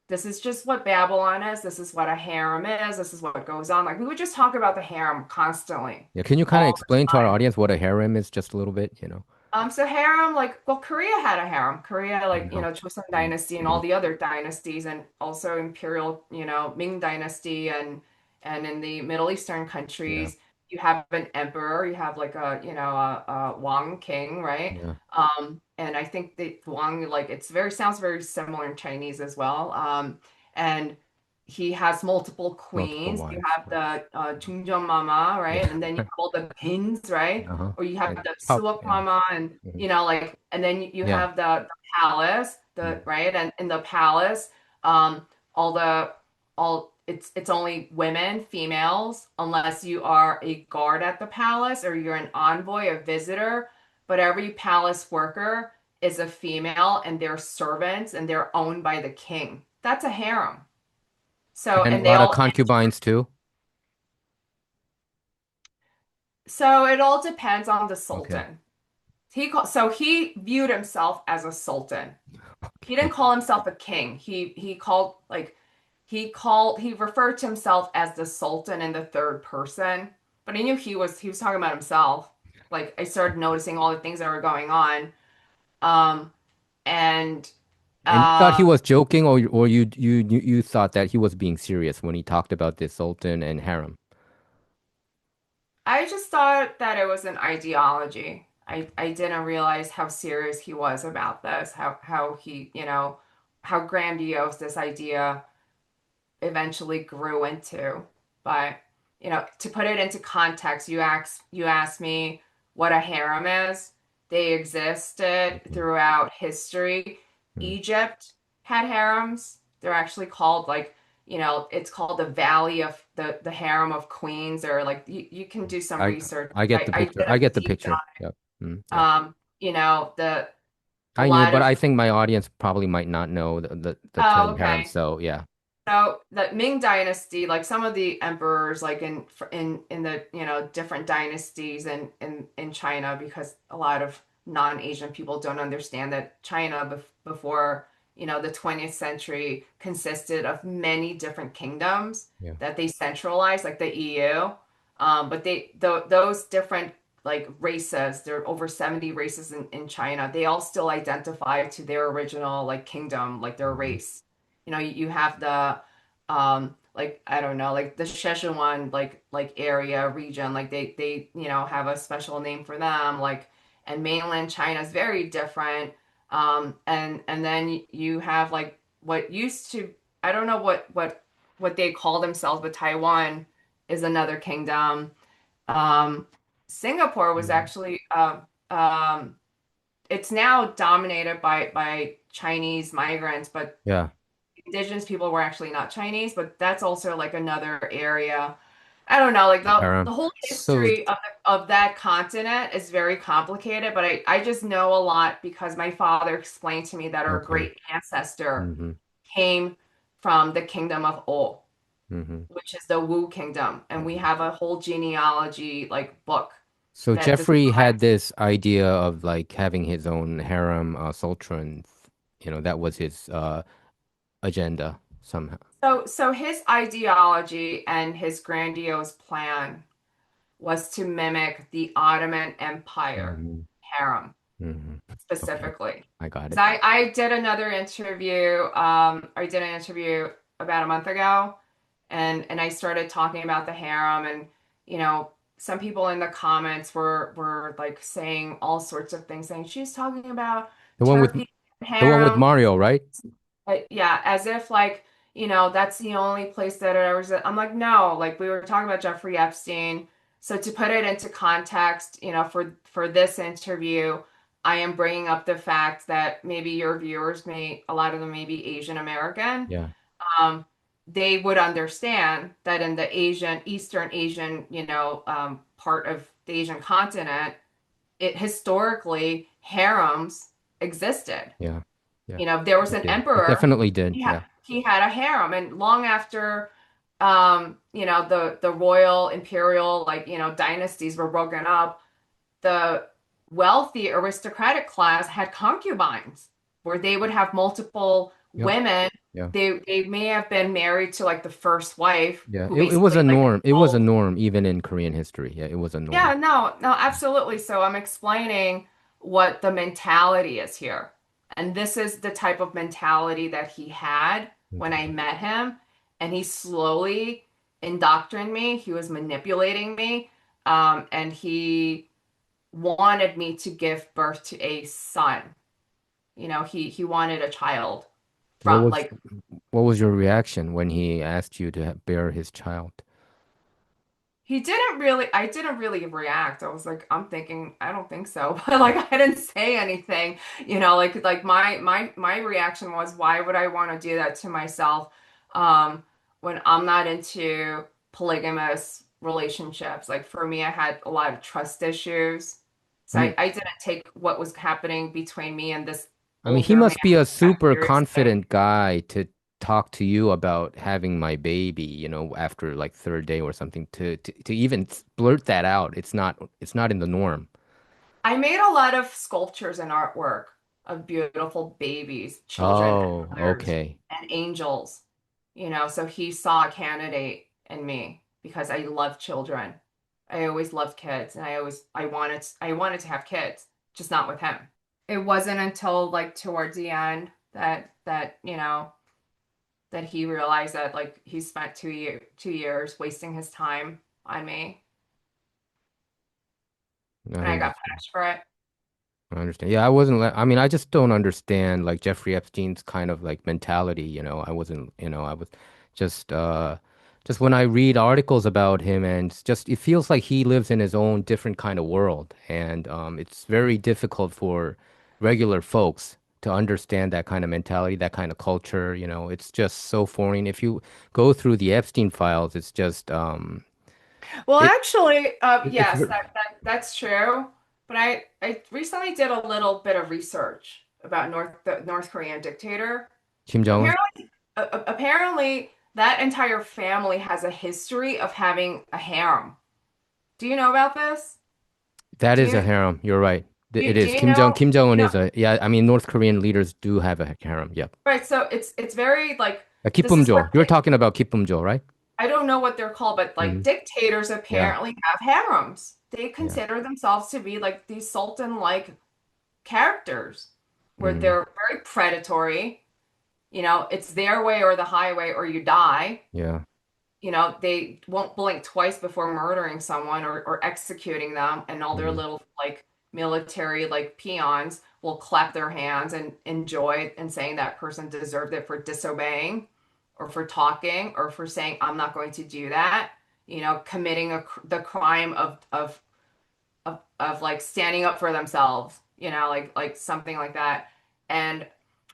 This is just what Babylon is. This is what a harem is. This is what goes on. Like we would just talk about the harem constantly, Yeah, can you kind of all explain to the our time. audience what a harem is just a little bit? So harem, like, well, Korea had a harem. Korea, like, No. Joseon Mm-hmm. Dynasty and Mm-hmm. all the other dynasties, and also imperial, Ming Dynasty, and in the Middle Eastern Yeah. countries, you have an emperor, you have like a Wang king, right? Yeah. And I think the Wang, like, sounds very similar in Chinese as well. And he has multiple Multiple queens. You wives. have the Chungjeon Mama, Yeah. right? And then you have all the pins, right? Uh-huh. Or you have And the pop. Suok Yeah. Mama, and Mhm. like, and then you Yeah. have the palace, the Mm. right, and in the palace, um, all the all it's only women, females, unless you are a guard at the palace or you're an envoy, a visitor. But every palace worker is a female, and they're servants, and they're owned by the king. That's a harem. So, And a and they lot of all concubines too. so it all depends on the Okay. sultan. So he viewed himself as a sultan. He didn't Okay. call himself a king. He referred to himself as the sultan in the third person, but I knew he was talking about himself. Like I started noticing all the things that were going on. Um and And you thought he Um, was joking, or you thought that he was being serious when he talked about this sultan and harem? I just thought that it was an ideology. I didn't realize how serious he was about this, how he, how grandiose this idea eventually grew into. But, to put it into context, you asked me what a harem is. They existed Mhm. throughout history. Mm. Egypt had harems. They're actually called like, it's called the Valley of the Harem of Queens, or like you can do some I research. I get the I picture. did I a get the deep picture. Yep. Mm, dive. yeah. The a I knew, lot but of I think my audience probably might not know the oh, term harem. okay. So yeah. So the Ming Dynasty, like some of the emperors, like in the different dynasties in China, because a lot of non-Asian people don't understand that China before the 20th century consisted of many different kingdoms Yeah. that they centralized, like the EU. But those different like races, there are over 70 races in China. They all still identify to their original like kingdom, like their Hmm. race. You have the like I don't know, like the Szechuan like area region, like they have a special name for them, like, and mainland China is very different. And then you have like what used to, I don't know what they call themselves, but Taiwan is another kingdom. Um, Singapore was Hmm. actually um, it's now dominated by Chinese migrants, but Yeah. indigenous people were actually not Chinese, but that's also like another area. I don't know, like the Harem. whole So history of that continent is very complicated, but I just know a lot because my father explained to me that our okay. great ancestor Hmm. came from the kingdom of O, Hmm. which is the Wu kingdom, and we have a whole genealogy like book So that Jeffrey had describes. this idea of like having his own harem, sultan. That was his agenda somehow. So his ideology and his grandiose plan was to mimic the Ottoman Empire Hmm. harem Hmm. Okay, specifically. I got Because it. I did an interview about a month ago, and I started talking about the harem, and you know, some people in the comments were like saying all sorts of things, saying she's talking about The one with Turkey the one with harem. Mario, right? Yeah, as if like, that's the only place that it ever. I'm like, no, like we were talking about Jeffrey Epstein. So to put it into context, for this interview, I am bringing up the fact that maybe your viewers a lot of them may be Asian American. Yeah, Um, they would understand that in the Eastern Asian, part of the Asian continent, it historically harems existed. yeah, yeah. There was It an did. It emperor. definitely did. He had Yeah, he had a harem, and long after, the royal imperial dynasties were broken up, the wealthy aristocratic class had concubines, where they would have multiple yep, women. yeah, They may have been married to like the first wife, yeah. who It was a basically like norm. It was a controlled. norm even in Korean history. Yeah, it was a Yeah, norm. no, no, absolutely. So I'm explaining what the mentality is here. And this is the type of mentality that he had when I Mhm. met him. And he slowly indoctrinated me. He was manipulating me. And he wanted me to give birth to a son. He wanted a child What from was like. what was your reaction when he asked you to bear his child? I didn't really react. I was like, I'm thinking, I don't think so. But like I didn't say anything, like my reaction was, why would I want to do that to myself um when I'm not into polygamous relationships? Like for me, I had a lot of trust issues. I So I, mean, I didn't take what was happening between me and this he older man must be a that super seriously. confident guy to talk to you about having my baby, after like third day or something to even blurt that out. It's not in the norm. I made a lot of sculptures and artwork of beautiful babies, children, and Oh, mothers, okay. and angels. So he saw a candidate in me because I love children. I always loved kids, and I wanted to have kids, just not with him. It wasn't until like towards the end that that he realized that like he spent 2 years wasting his time on me, I and I got understand. punished for it. I understand. Yeah, I wasn't. I mean, I just don't understand like Jeffrey Epstein's kind of like mentality. I wasn't. I was just, just when I read articles about him, and it's just it feels like he lives in his own different kind of world, and it's very difficult for regular folks to understand that kind of mentality, that kind of culture. It's just so foreign. If you go through the Epstein files, it's just Well, it, actually, it's yes, that's true. But I recently did a little bit of research about the North Korean dictator. Kim Jong-un. Apparently, that entire family has a history of having a harem. Do you know about this? That Do is a you harem. You're right. It do is. you know? Kim You Jong-un know, is a yeah. I mean, North Korean leaders do have a harem. Yep. right? So it's very like this is what Kipumjo. You're talking about Kipumjo, right? I don't know what they're called, but like Hmm. dictators Yeah. apparently have harems. They Yeah. consider themselves to be like these sultan-like characters where Hmm. they're very predatory. It's their way or the highway or you die. Yeah. They won't blink twice before murdering someone or executing them, and all their Hmm. little like military like peons will clap their hands and enjoy and saying that person deserved it for disobeying or for talking or for saying I'm not going to do that, committing the crime of like standing up for themselves, like something like that. And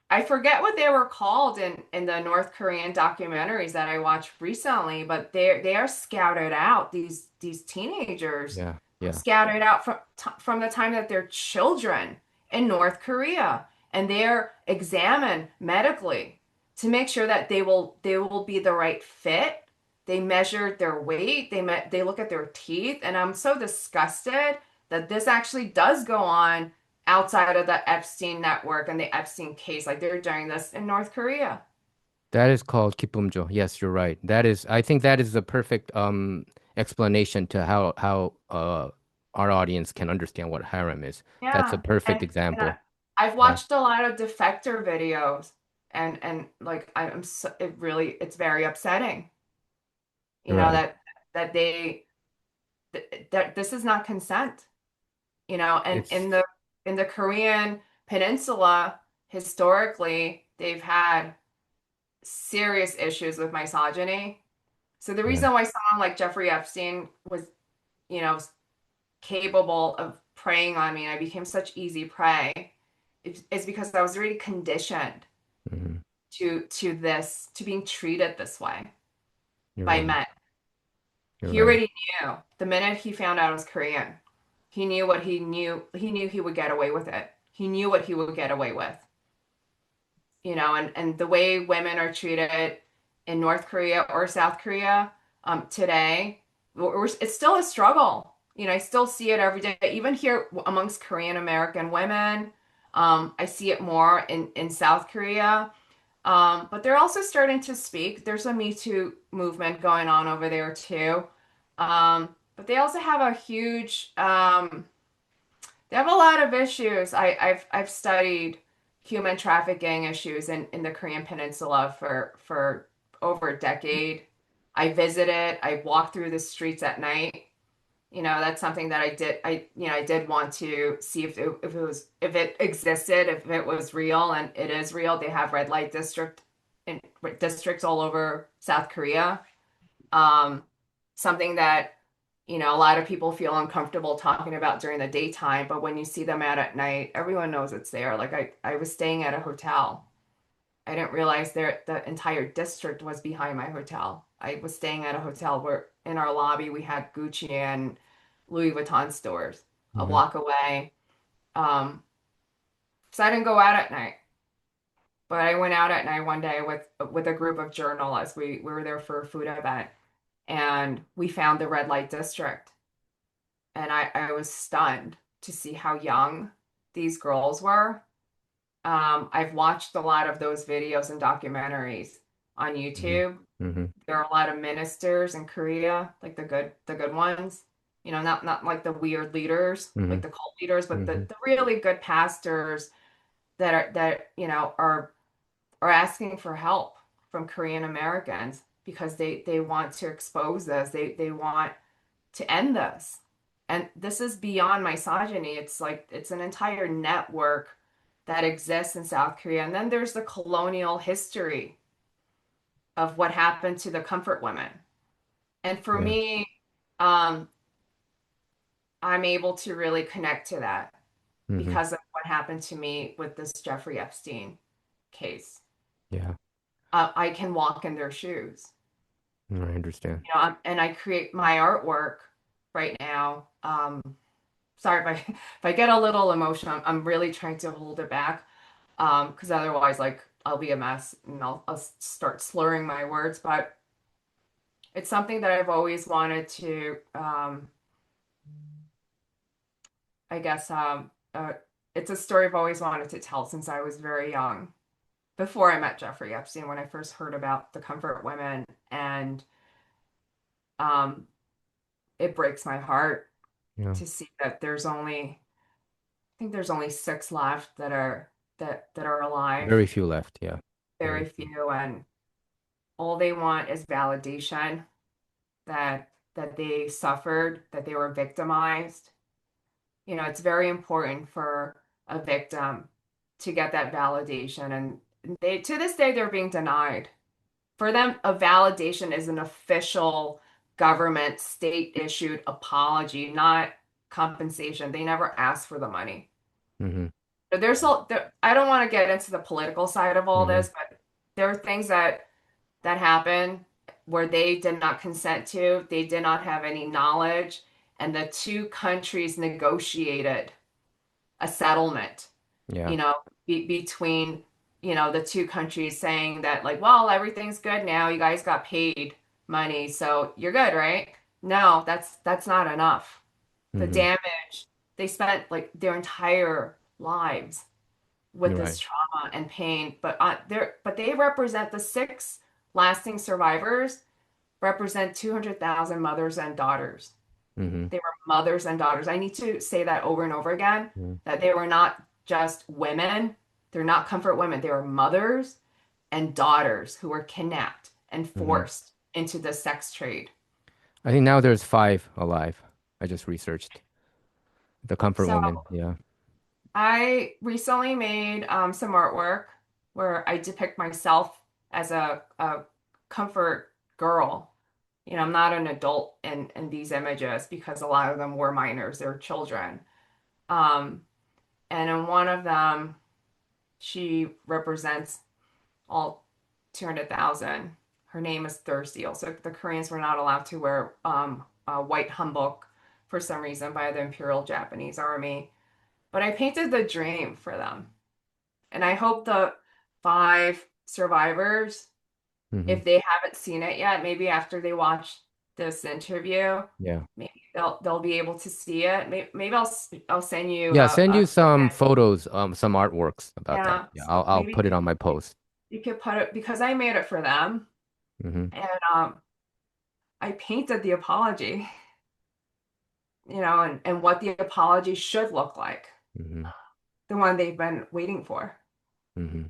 I forget what they were called in the North Korean documentaries that I watched recently, but they are scouted out. These teenagers Yeah. are Yeah. scouted out from the time that they're children in North Korea, and they're examined medically to make sure that they will be the right fit. They measure their weight. They look at their teeth, and I'm so disgusted that this actually does go on outside of the Epstein network and the Epstein case. Like they're doing this in North Korea. That is called Kipumjo. Yes, you're right. That is. I think that is the perfect explanation to how our audience can understand what harem is. That's a Yeah. perfect And example. I've Yeah. watched a lot of defector videos and like it's very upsetting, Right. that that this is not consent, and It's in the Korean peninsula, historically, they've had serious issues with misogyny. So the yeah. reason why someone like Jeffrey Epstein was, you know, capable of preying on me and I became such easy prey is because I was really conditioned Hmm. to being treated this way You're by right. men. You're He right. already knew the minute he found out I was Korean. He knew what he knew. He knew he would get away with it. He knew what he would get away with. And the way women are treated in North Korea or South Korea today, it's still a struggle. I still see it every day, even here amongst Korean American women. I see it more in South Korea. But they're also starting to speak. There's a Me Too movement going on over there too. But they also have a huge they have a lot of issues. I've studied human trafficking issues in the Korean Peninsula for over a decade. I visited, I walked through the streets at night. That's something that I did. I did want to see if it existed, if it was real, and it is real. They have red light districts all over South Korea. Um, Something that a lot of people feel uncomfortable talking about during the daytime, but when you see them out at night, everyone knows it's there. Like I was staying at a hotel. I didn't realize the entire district was behind my hotel. I was staying at a hotel where in our lobby we had Gucci and Louis Vuitton stores a Hmm. block away. So I didn't go out at night, but I went out at night one day with a group of journalists. We were there for a food event, and we found the red light district. And I was stunned to see how young these girls were. I've watched a lot of those videos and documentaries on Hmm. YouTube. Hmm. There are a lot of ministers in Korea, like the good ones. Not like the weird leaders, Hmm. like the cult leaders, but Hmm. the really good pastors that are are asking for help from Korean Americans because they want to expose this. They want to end this. And this is beyond misogyny. It's like it's an entire network that exists in South Korea. And then there's the colonial history of what happened to the comfort women. And for Yeah. me, um, I'm able to really connect to that Hmm. because of what happened to me with this Jeffrey Epstein case. Yeah. I can walk in their shoes. I understand. And I create my artwork right now. Sorry if I if I get a little emotional. I'm really trying to hold it back, because otherwise, like, I'll be a mess and I'll start slurring my words. But it's something that I've always wanted to, I guess, it's a story I've always wanted to tell since I was very young. Before I met Jeffrey Epstein, when I first heard about the comfort women, and um, it breaks my heart Yeah. to see that I think there's only six left that are alive, Very few left. Yeah. Very very few. few, and all they want is validation that they suffered, that they were victimized. It's very important for a victim to get that validation, and they to this day they're being denied. For them, a validation is an official government state issued apology, not compensation. They never ask for the money. Hmm. I don't want to get into the political side of all Hmm. this, but there are things that happen where they did not consent to, they did not have any knowledge, and the two countries negotiated a settlement, Yeah. you know, between, the two countries saying that, like, well, everything's good now. You guys got paid money, so you're good, right? No, that's not enough. The Hmm. damage, they spent like their entire lives with You're this right. trauma and pain, but they represent the six lasting survivors represent 200,000 mothers and daughters. Hmm. They were mothers and daughters. I need to say that over and over again, that they were not just women. They're not comfort women. They were mothers and daughters who were kidnapped and Hmm. forced into the sex trade. I think now there's five alive. I just researched the comfort So woman. Yeah. I recently made some artwork where I depict myself as a comfort girl. I'm not an adult in these images because a lot of them were minors, they're children. Um, and in one of them, she represents all 200,000. Her name is Thirsty. Also, the Koreans were not allowed to wear a white hanbok for some reason by the Imperial Japanese Army. But I painted the dream for them. And I hope the five survivors, Hmm. if they haven't seen it yet, maybe after they watch this interview, Yeah. maybe they'll be able to see it. Maybe I'll send you Yeah. Send a you some photos, some artworks about that. yeah. Yeah. So I'll maybe put it on my post. you could put it because I made it for them, Hmm. and I painted the apology, and what the apology should look like, Hmm. the one they've been waiting for. Hmm.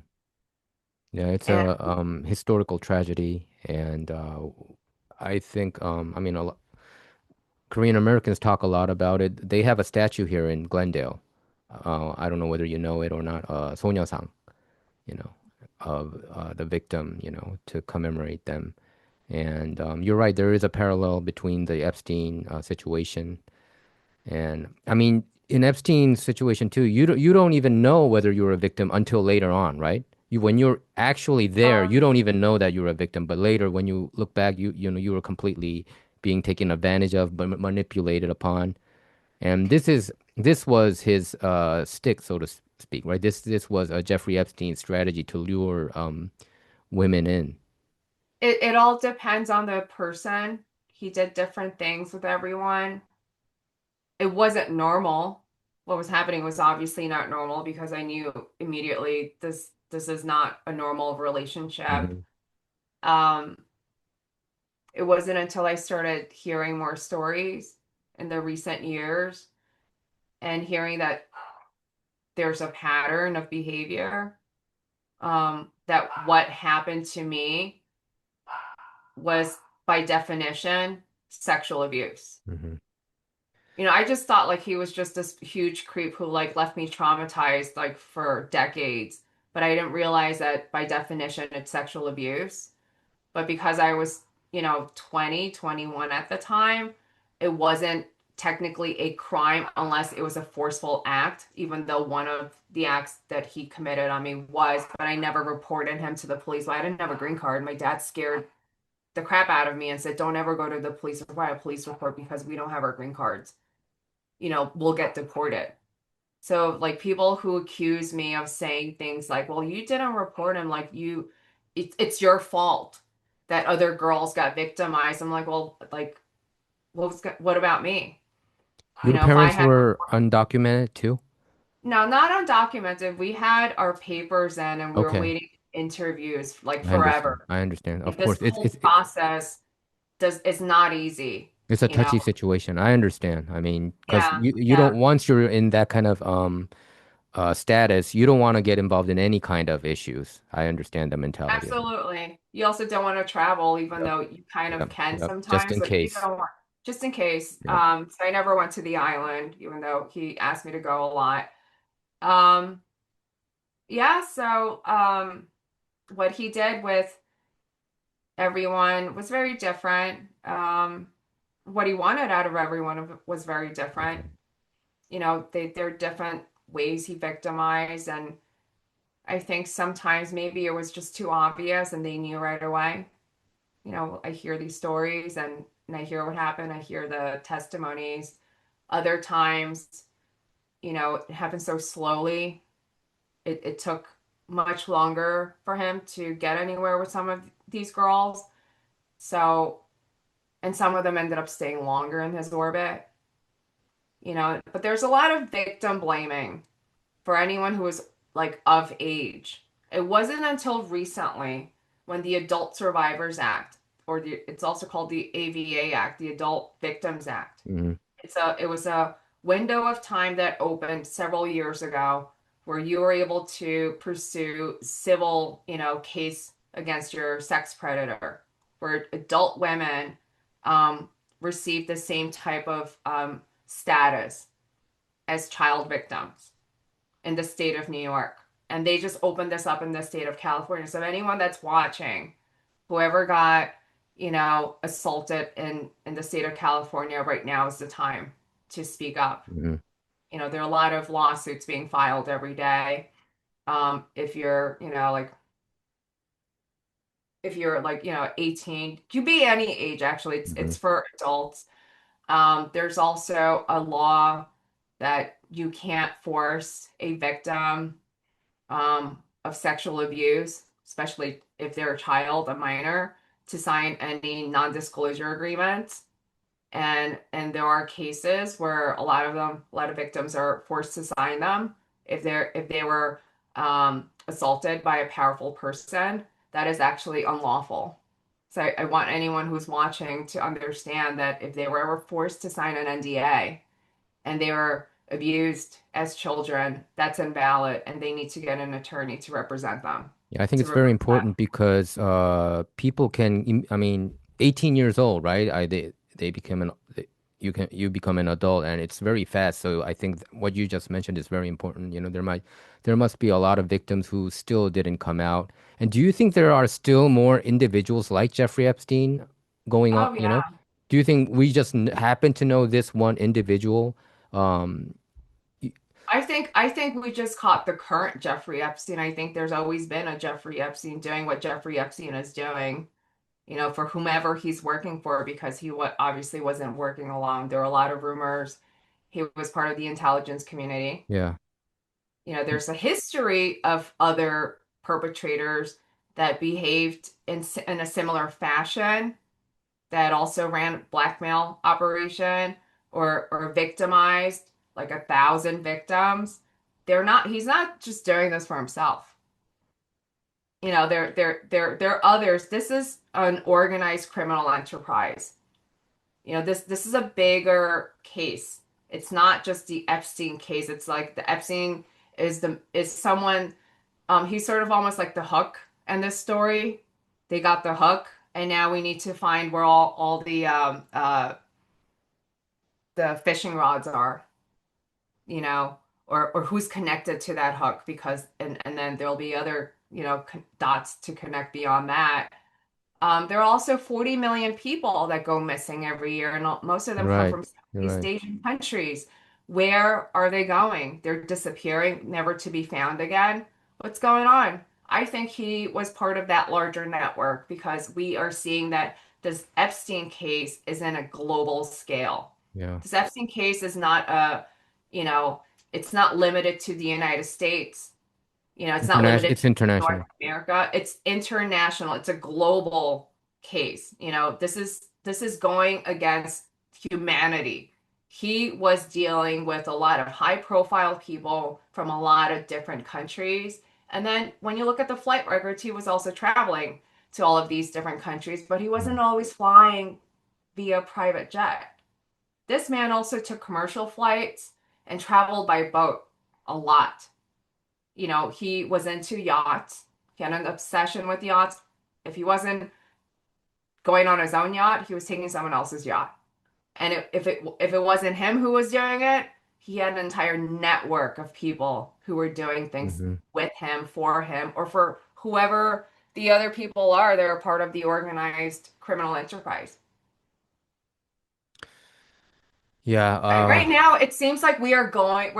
Yeah. It's And a historical tragedy, and I think I mean Korean Americans talk a lot about it. They have a statue here in Glendale. I don't know whether you know it or not. 소녀상, you know, of the victim, to commemorate them. And you're right, there is a parallel between the Epstein situation and I mean, in Epstein's situation too, you don't even know whether you're a victim until later on, right? When you're actually there, uh, you don't even know that you're a victim. But later, when you look back, you were completely being taken advantage of, manipulated upon. And this was his stick, so to speak, right? This was Jeffrey Epstein's strategy to lure women in. it all depends on the person. He did different things with everyone. It wasn't normal. What was happening was obviously not normal because I knew immediately this is not a normal relationship. Hmm. Um, it wasn't until I started hearing more stories in the recent years and hearing that there's a pattern of behavior that what happened to me was by definition sexual abuse. Hmm. I just thought like he was just this huge creep who like left me traumatized like for decades, but I didn't realize that by definition it's sexual abuse. But because I was, 20, 21 at the time, it wasn't technically a crime unless it was a forceful act, even though one of the acts that he committed on me was, but I never reported him to the police. Well, I didn't have a green card. My dad scared the crap out of me and said, don't ever go to the police or file a police report because we don't have our green cards. We'll get deported. So like people who accuse me of saying things like, well, you didn't report him, like it's your fault that other girls got victimized. I'm like, well, like, what about me? Your If I parents had, were undocumented too? no, not undocumented. We had our papers in and we were Okay, waiting interviews like I understand. forever. I understand. Of Like this course, whole process it's not easy, it's a you know? touchy situation. I understand. I mean, because Yeah, you yeah. don't once you're in that kind of status, you don't want to get involved in any kind of issues. I understand the mentality of it. Absolutely. You also don't want to travel, even Yep. though you kind of Yep. can Yep. Just sometimes, in but you case. don't want, just in case. Yep. So I never went to the island, even though he asked me to go a lot. Um, yeah, so what he did with everyone was very different. What he wanted out of everyone was very different. Okay. They're different ways he victimized, and I think sometimes maybe it was just too obvious and they knew right away. I hear these stories and I hear what happened. I hear the testimonies. Other times, it happened so slowly. It took much longer for him to get anywhere with some of these girls. So, and some of them ended up staying longer in his orbit, but there's a lot of victim blaming for anyone who was like of age. It wasn't until recently when the Adult Survivors Act, or it's also called the AVA Act, the Adult Victims Act. Hmm. It was a window of time that opened several years ago where you were able to pursue civil, case against your sex predator, where adult women um, receive the same type of status as child victims in the state of New York. And they just opened this up in the state of California. So anyone that's watching, whoever got, assaulted in the state of California right now is the time to speak up. Hmm. There are a lot of lawsuits being filed every day. If you're, like, 18, you be any age actually. It's Hmm. it's for adults. There's also a law that you can't force a victim of sexual abuse, especially if they're a child, a minor, to sign any non-disclosure agreements. And there are cases where a lot of victims are forced to sign them if they were assaulted by a powerful person. That is actually unlawful. So I want anyone who's watching to understand that if they were ever forced to sign an NDA and they were abused as children, that's invalid, and they need to get an attorney to represent them. Yeah, I think To it's very represent. important because people can I mean 18 years old, right? They become you become an adult and it's very fast. So I think what you just mentioned is very important. There must be a lot of victims who still didn't come out. And do you think there are still more individuals like Jeffrey Epstein going on, Oh you know? yeah. Do you think we just happen to know this one individual? Um, y- I think we just caught the current Jeffrey Epstein. I think there's always been a Jeffrey Epstein doing what Jeffrey Epstein is doing, for whomever he's working for, because obviously wasn't working alone. There were a lot of rumors he was part of the intelligence community. yeah. There's a history of other perpetrators that behaved in a similar fashion that also ran blackmail operation or victimized like 1,000 victims. He's not just doing this for himself. There are others. This is an organized criminal enterprise. This is a bigger case. It's not just the Epstein case. It's like the Epstein is someone. He's sort of almost like the hook in this story. They got the hook, and now we need to find where all the fishing rods are, you know, or who's connected to that hook because and then there'll be other, dots to connect beyond that. There are also 40 million people that go missing every year, and most of them You're come right. from You're Southeast right. Asian countries. Where are they going? They're disappearing, never to be found again. What's going on? I think he was part of that larger network because we are seeing that this Epstein case is in a global scale. Yeah. This Epstein case is not you know, it's not limited to the United States. It's not International. limited It's to North international. America. It's international. It's a global case. This is going against humanity. He was dealing with a lot of high profile people from a lot of different countries. And then when you look at the flight records, he was also traveling to all of these different countries, but he Mm. wasn't always flying via private jet. This man also took commercial flights and traveled by boat a lot. He was into yachts. He had an obsession with yachts. If he wasn't going on his own yacht, he was taking someone else's yacht. And if it wasn't him who was doing it, he had an entire network of people who were doing things Hmm. with him, or for whoever the other people are. They're a part of the organized criminal enterprise. Yeah. Right now, it seems like we are going.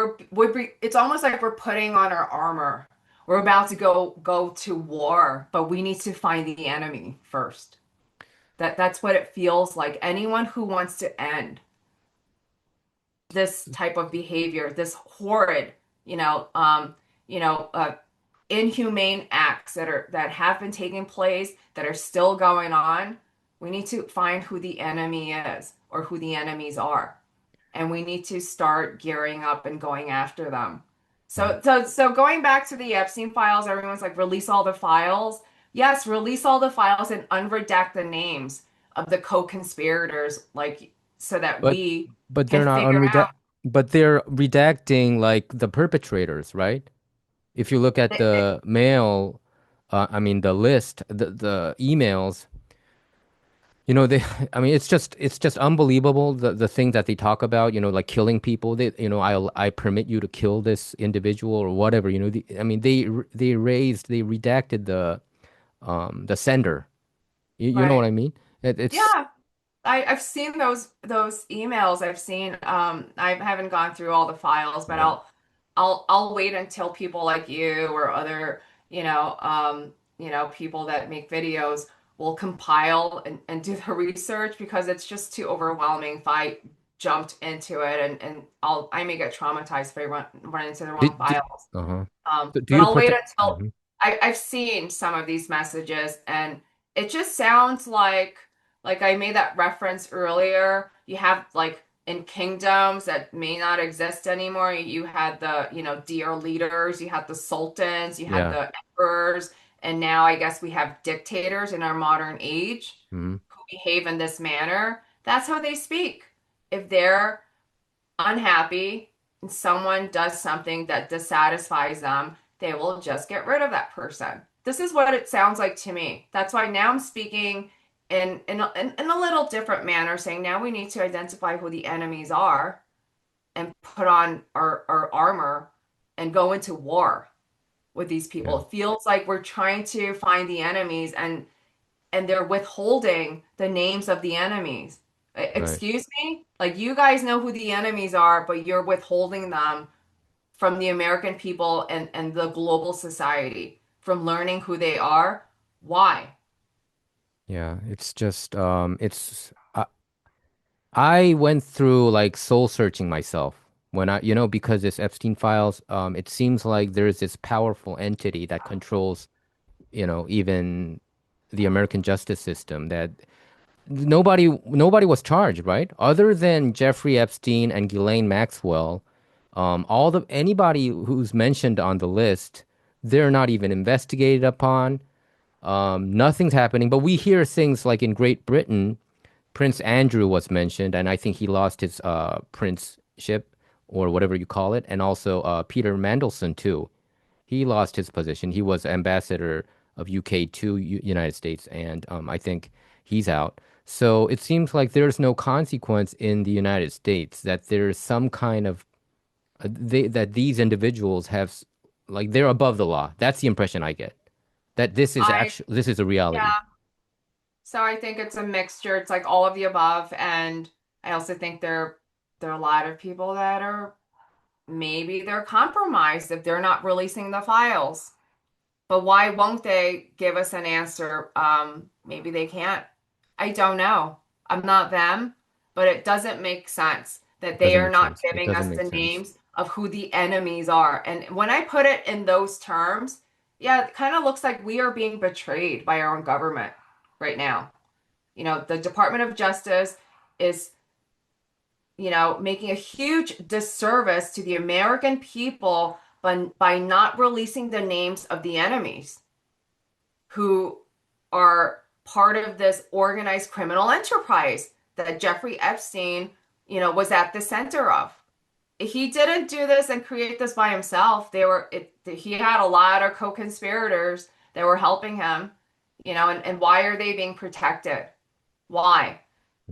It's almost like we're putting on our armor. We're about to go to war, but we need to find the enemy first. That's what it feels like. Anyone who wants to end this type of behavior, this horrid, you know, um, you know, uh, inhumane acts that have been taking place, that are still going on, we need to find who the enemy is or who the enemies are, and we need to start gearing up and going after them. So going back to the Epstein files, everyone's like, release all the files. Yes, release all the files and unredact the names of the co-conspirators, like so that but we but can they're not figure unredact. out. But they're redacting like the perpetrators, right? If you look at the mail, I mean the list, the emails. They, I mean, it's just unbelievable the things that they talk about, like killing people. I permit you to kill this individual or whatever, I mean, they redacted the sender. You know what Right. I mean? It's Yeah. I've seen those emails. I haven't gone through all the files, but Yeah. I'll wait until people like you or other, people that make videos will compile and do the research, because it's just too overwhelming if I jumped into it, and I may get traumatized if I run into the wrong did files. uh-huh. Do But you I'll wait protect? until I've seen some of these messages, and it just sounds like I made that reference earlier. You have, like, in kingdoms that may not exist anymore, you had the, dear leaders, you had the sultans, you had Yeah. the emperors, and now I guess we have dictators in our modern age Hmm. who behave in this manner. That's how they speak. If they're unhappy and someone does something that dissatisfies them, they will just get rid of that person. This is what it sounds like to me. That's why now I'm speaking in a little different manner, saying now we need to identify who the enemies are and put on our armor and go into war with these Yeah. people. It feels like we're trying to find the enemies, and they're withholding the names of the enemies. Right. Excuse me? Like, you guys know who the enemies are, but you're withholding them from the American people and the global society from learning who they are. Why? Yeah. It's just I went through like soul searching myself when because this Epstein files, it seems like there's this powerful entity that controls, even the American justice system that nobody was charged, right? Other than Jeffrey Epstein and Ghislaine Maxwell, anybody who's mentioned on the list, they're not even investigated upon. Nothing's happening, but we hear things like in Great Britain. Prince Andrew was mentioned, and I think he lost his princeship or whatever you call it, and also Peter Mandelson too. he lost his position. He was ambassador of UK to United States, and I think he's out. So it seems like there's no consequence in the United States, that there's some kind of that these individuals have like they're above the law. That's the impression I get. That I this is a reality. Yeah, so I think it's a mixture. It's like all of the above, and I also think there are a lot of people that are maybe they're compromised if they're not releasing the files. But why won't they give us an answer? Maybe they can't. I don't know. I'm not them, but it doesn't make sense that they Doesn't are make not sense. It giving doesn't us make the sense. names of who the enemies are. And when I put it in those terms, yeah, it kind of looks like we are being betrayed by our own government right now. You know, the Department of Justice is, making a huge disservice to the American people by not releasing the names of the enemies who are part of this organized criminal enterprise that Jeffrey Epstein, was at the center of. He didn't do this and create this by himself. He had a lot of co-conspirators that were helping him, and why are they being protected? Why?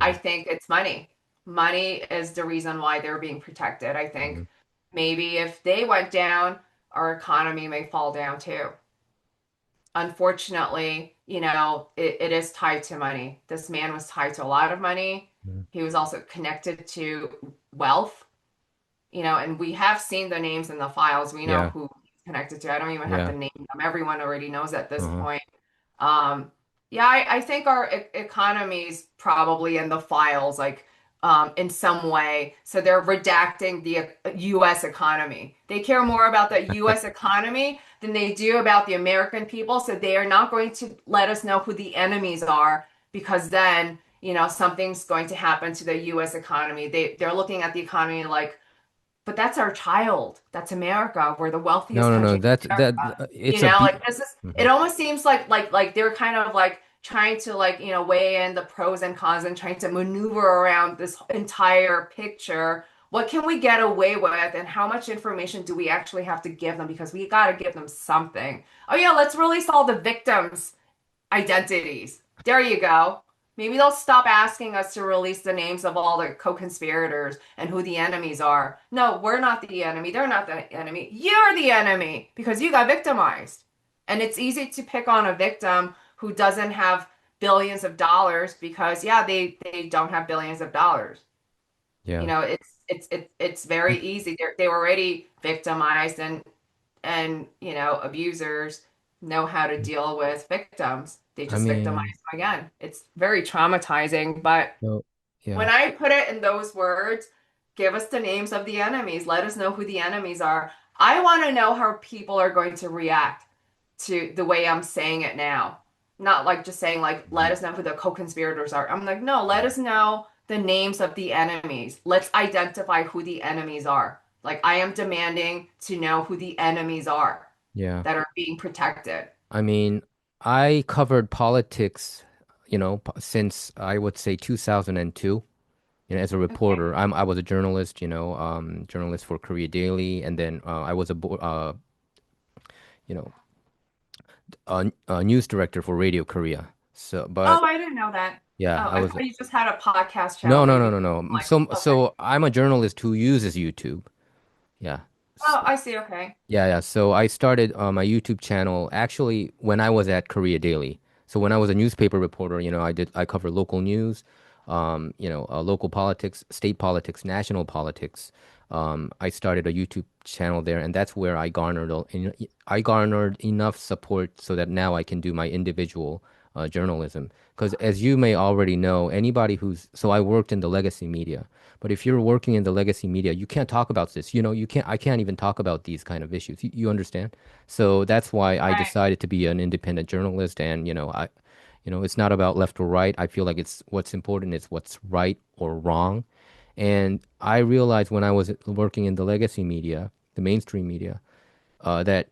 I Yeah. think it's money. Money is the reason why they're being protected. I think Mhm. maybe if they went down, our economy may fall down too. Unfortunately, it is tied to money. This man was tied to a lot of money. Mhm. He was also connected to wealth, and we have seen the names in the files. We know Yeah. who he's connected to. I don't even have to Yeah. name them. Everyone already knows at this Uh-huh. point. Um, yeah, I think our economy's probably in the files, like in some way. So they're redacting the U.S. economy. They care more about the U.S. economy than they do about the American people. So they are not going to let us know who the enemies are because then, something's going to happen to the U.S. economy. They're looking at the economy like, but that's our child. That's America. We're the No, wealthiest no, no. country That's in that. America. It's a Like B. this is it Mhm. almost seems like they're kind of like trying to like, weigh in the pros and cons and trying to maneuver around this entire picture. What can we get away with and how much information do we actually have to give them? Because we got to give them something. Oh yeah, let's release all the victims' identities. There you go. Maybe they'll stop asking us to release the names of all the co-conspirators and who the enemies are. No, we're not the enemy. They're not the enemy. You're the enemy because you got victimized. And it's easy to pick on a victim who doesn't have billions of dollars because yeah, they don't have billions of dollars. Yeah. It's very easy. They were already victimized and abusers know how to deal with victims. They I just victimize mean, them again. It's very traumatizing, but no. when Yeah. I put it in those words, give us the names of the enemies, let us know who the enemies are. I want to know how people are going to react to the way I'm saying it now. Not like just saying like let Mhm. us know who the co-conspirators are. I'm like, no, let us know the names of the enemies. Let's identify who the enemies are. Like I am demanding to know who the enemies are Yeah. that are being protected. I mean, I covered politics, since I would say 2002. As a Okay. reporter, I was a journalist, journalist for Korea Daily, and then I was you know, a news director for Radio Korea. So, but Oh, I didn't know that. yeah, Oh, I I was. thought you just had a podcast channel. No, no, no, Maybe no, no. So, like okay. so I'm a journalist who uses YouTube. Yeah. Oh, I see. Okay. Yeah, yeah. So I started my YouTube channel actually when I was at Korea Daily. So when I was a newspaper reporter, I cover local news, local politics, state politics, national politics. I started a YouTube channel there, and that's where I garnered enough support so that now I can do my individual journalism. Because as you may already know, so I worked in the legacy media. But if you're working in the legacy media, you can't talk about this. I can't even talk about these kind of issues. You understand? So that's why I Right. decided to be an independent journalist. And, it's not about left or right. I feel like what's important is what's right or wrong. And I realized when I was working in the legacy media, the mainstream media, that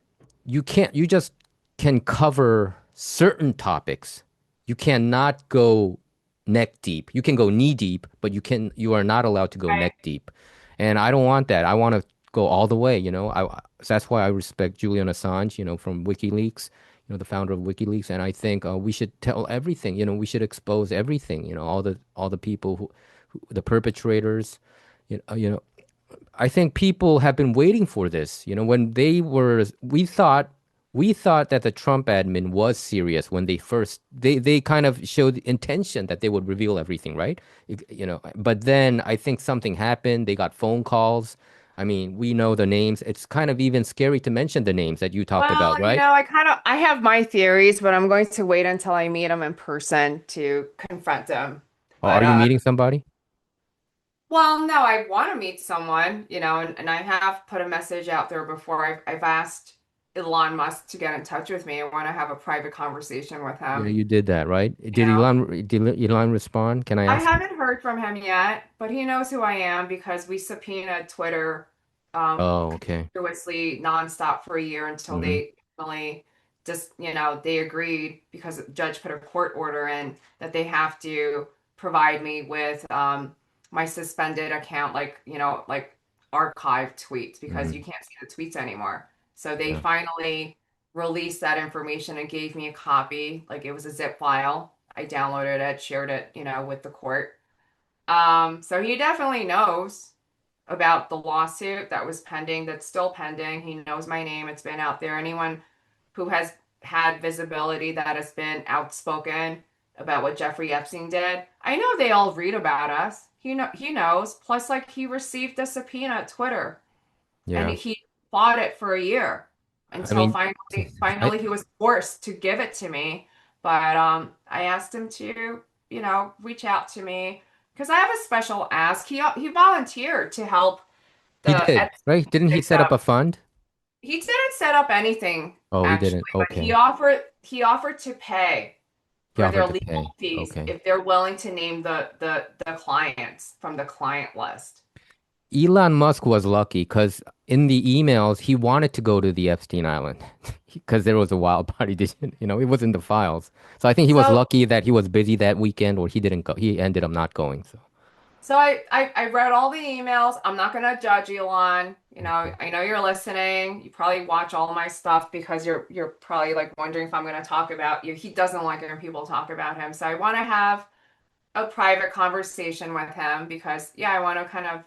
you just can cover certain topics. You cannot go neck deep. You can go knee deep, but you are not allowed to go Right. neck deep. And I don't want that. I want to go all the way, you know. That's why I respect Julian Assange, you know, from WikiLeaks, you know, the founder of WikiLeaks, and I think we should tell everything, you know, we should expose everything, you know, all the people who the perpetrators, you know, I think people have been waiting for this. You know, when we thought that the Trump admin was serious when they kind of showed intention that they would reveal everything, right? You know, but then I think something happened. They got phone calls. I mean, we know the names. It's kind of even scary to mention the names that you talked about, Well, right? I have my theories, but I'm going to wait until I meet him in person to confront him. Or But are you meeting somebody? well, no, I want to meet someone, and I have put a message out there before. I've asked Elon Musk to get in touch with me. I want to have a private conversation with Yeah, him, you did that, right? you know. Did Elon respond? Can I I ask? haven't heard from him yet, but he knows who I am because we subpoenaed Twitter Oh, okay. continuously nonstop for a year until Hmm. they finally just, they agreed because the judge put a court order in that they have to provide me with my suspended account, like archive tweets because you Hmm. can't see the tweets anymore. So they Yeah. finally released that information and gave me a copy, like it was a zip file. I downloaded it, shared it, with the court. So he definitely knows about the lawsuit that was pending, that's still pending. He knows my name. It's been out there. Anyone who has had visibility that has been outspoken about what Jeffrey Epstein did, I know they all read about us. He knows. Plus, like he received a subpoena at Twitter and Yeah. he fought it for a year I until mean, I finally he was forced to give it to me. But I asked him to, reach out to me because I have a special ask. He volunteered to help he the did, Epstein right? Didn't he set up a victim. fund? He didn't set up anything Oh, he actually, didn't. but Okay. he offered to pay He for their offered to legal pay. fees Okay. if they're willing to name the clients from the client list. Elon Musk was lucky because in the emails he wanted to go to the Epstein Island because there was a wild party. You know, it was in the files. So I think he was So lucky that he was busy that weekend, or he didn't go. He ended up not going. So I read all the emails. I'm not gonna judge Elon. okay. I know you're listening. You probably watch all my stuff because you're probably like wondering if I'm gonna talk about you. He doesn't like it when people talk about him. So I want to have a private conversation with him because yeah, I want to kind of,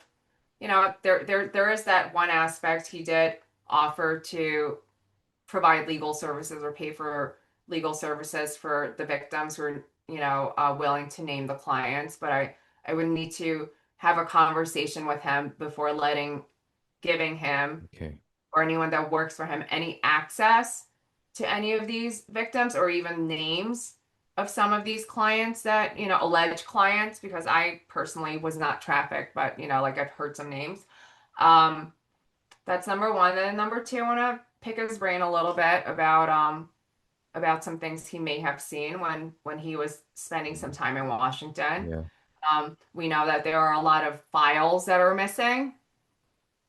there is that one aspect he did offer to provide legal services or pay for legal services for the victims who are, willing to name the clients. But I would need to have a conversation with him before giving him Okay. or anyone that works for him any access to any of these victims or even names of some of these clients that, alleged clients, because I personally was not trafficked, but, like I've heard some names. Um, that's number one. Then number two, I want to pick his brain a little bit about some things he may have seen when he was spending some time in Washington. Yeah. We know that there are a lot of files that are missing.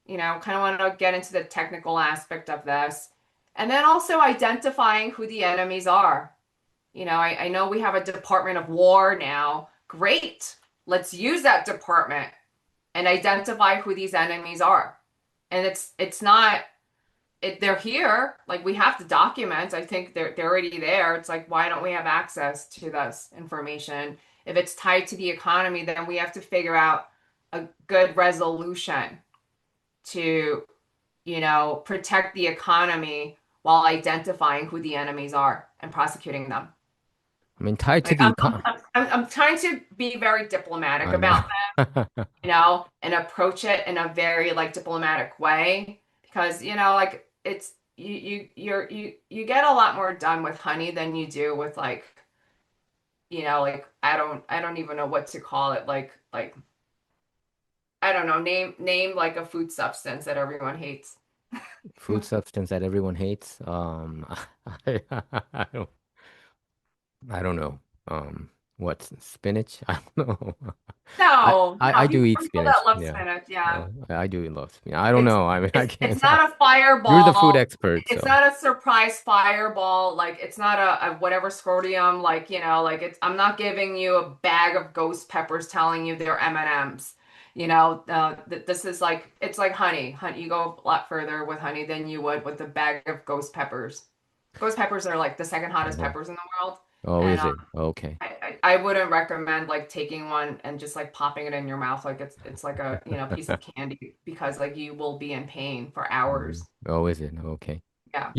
Kind of want to get into the technical aspect of this. And then also identifying who the enemies are. I know we have a Department of War now. Great. Let's use that department and identify who these enemies are. And it's not they're here. Like we have to document. I think they're already there. It's like why don't we have access to this information? If it's tied to the economy, then we have to figure out a good resolution to, protect the economy while identifying who the enemies are and prosecuting them. I mean, tied to Like the econ. I'm trying to be very diplomatic I know. about and approach it in a very like diplomatic way because like it's you get a lot more done with honey than you do with like like I don't even know what to call it like I don't know name like a food substance that everyone hates. Food substance that everyone hates. I, I don't, I don't know. What spinach? I don't know. No, no, I do eat people spinach. that love Yeah. spinach, yeah. I do love spinach. I don't It's know. I mean, I it's can't. not a You're the food fireball. expert, It's so not a surprise fireball. Like it's not a whatever scrotium. Like like I'm not giving you a bag of ghost peppers telling you they're M&Ms. th this is like it's like honey. Honey, you go a lot further with honey than you would with a bag of ghost peppers. Ghost peppers are like the second hottest Uh-huh. peppers in the world, Oh, and is it? Okay. I wouldn't recommend like taking one and just like popping it in your mouth like it's like a piece of candy because like you will be in pain for Mhm. hours. Oh, is it? Okay. Yeah.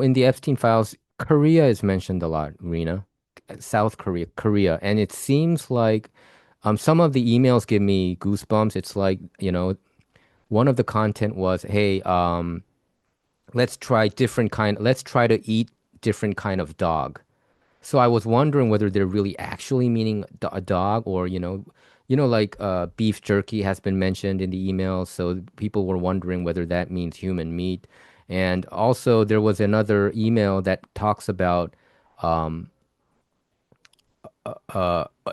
In the Epstein files, Korea is mentioned a lot, Rena. South Korea, Korea, and it seems like some of the emails give me goosebumps. It's like, one of the content was, hey, let's try to eat different kind of dog. So I was wondering whether they're really actually meaning a dog, or, like beef jerky has been mentioned in the email. So people were wondering whether that means human meat. And also there was another email that talks about um,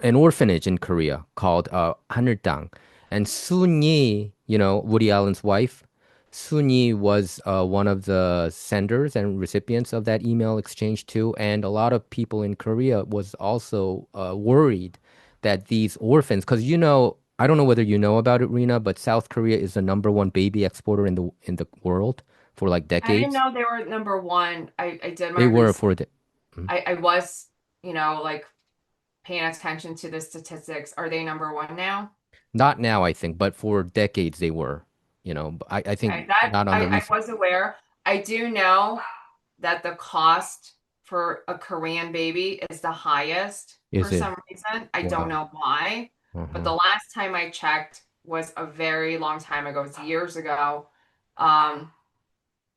an orphanage in Korea called Haneurdang. And Sunni, Woody Allen's wife, Sunni was one of the senders and recipients of that email exchange too. And a lot of people in Korea was also worried that these orphans, because I don't know whether you know about it, Rina, but South Korea is the number one baby exporter in the world for like I didn't decades. know they were number one. I did my They were research. for the. Mhm. I was, like paying attention to the statistics. Are they number one now? Not now, I think, but for decades they were. I think Okay, that not on the I recent. was aware. I do know that the cost for a Korean baby is the highest for Is it? some reason. I don't Wow. know why, but Uh-huh. the last time I checked was a very long time ago. It was years ago. Um,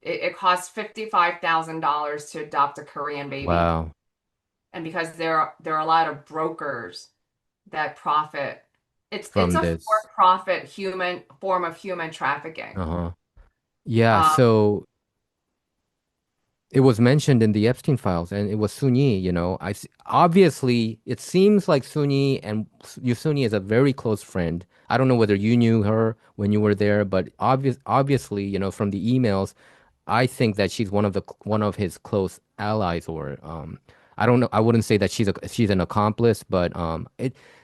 it costs $55,000 to adopt a Korean baby. Wow. And because there are a lot of brokers that profit, it's From a this. for-profit human form of human trafficking. Uh-huh. Yeah, Um, so it was mentioned in the Epstein files, and it was Sunyi, obviously it seems like Sunyi and Sunyi is a very close friend. I don't know whether you knew her when you were there, but obviously, from the emails, I think that she's one of his close allies, or I don't know. I wouldn't say that she's an accomplice, but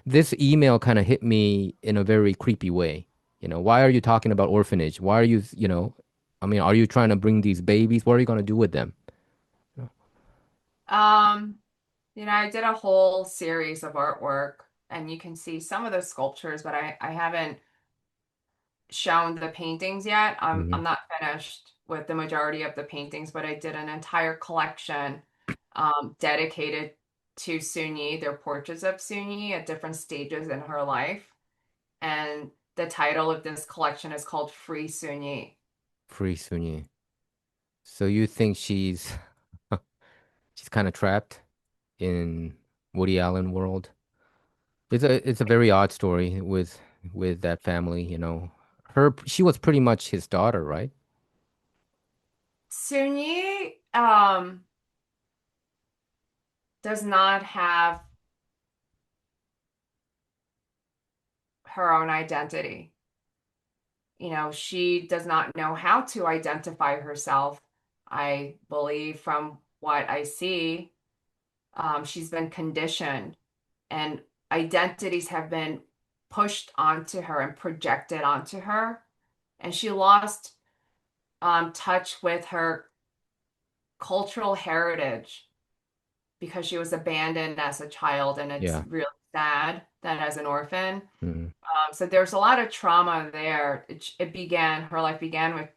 this email kind of hit me in a very creepy way. Why are you talking about orphanage? Why are I mean, are you trying to bring these babies? What are you going to do with them? um, I did a whole series of artwork, and you can see some of the sculptures, but I haven't shown the paintings yet. Hmm. I'm not finished with the majority of the paintings, but I did an entire collection dedicated to Sunyi. They're portraits of Sunyi at different stages in her life. And the title of this collection is called Free Sunyi. Free Sunyi. So you think she's kind of trapped in Woody Allen world? It's a very odd story with that family, she was pretty much his daughter, right? Sunyi does not have her own identity. She does not know how to identify herself. I believe from what I see, she's been conditioned and identities have been pushed onto her and projected onto her. And she lost touch with her cultural heritage because she was abandoned as a child. And it's Yeah. really sad that as an orphan. Hmm. So there's a lot of trauma there. Her life began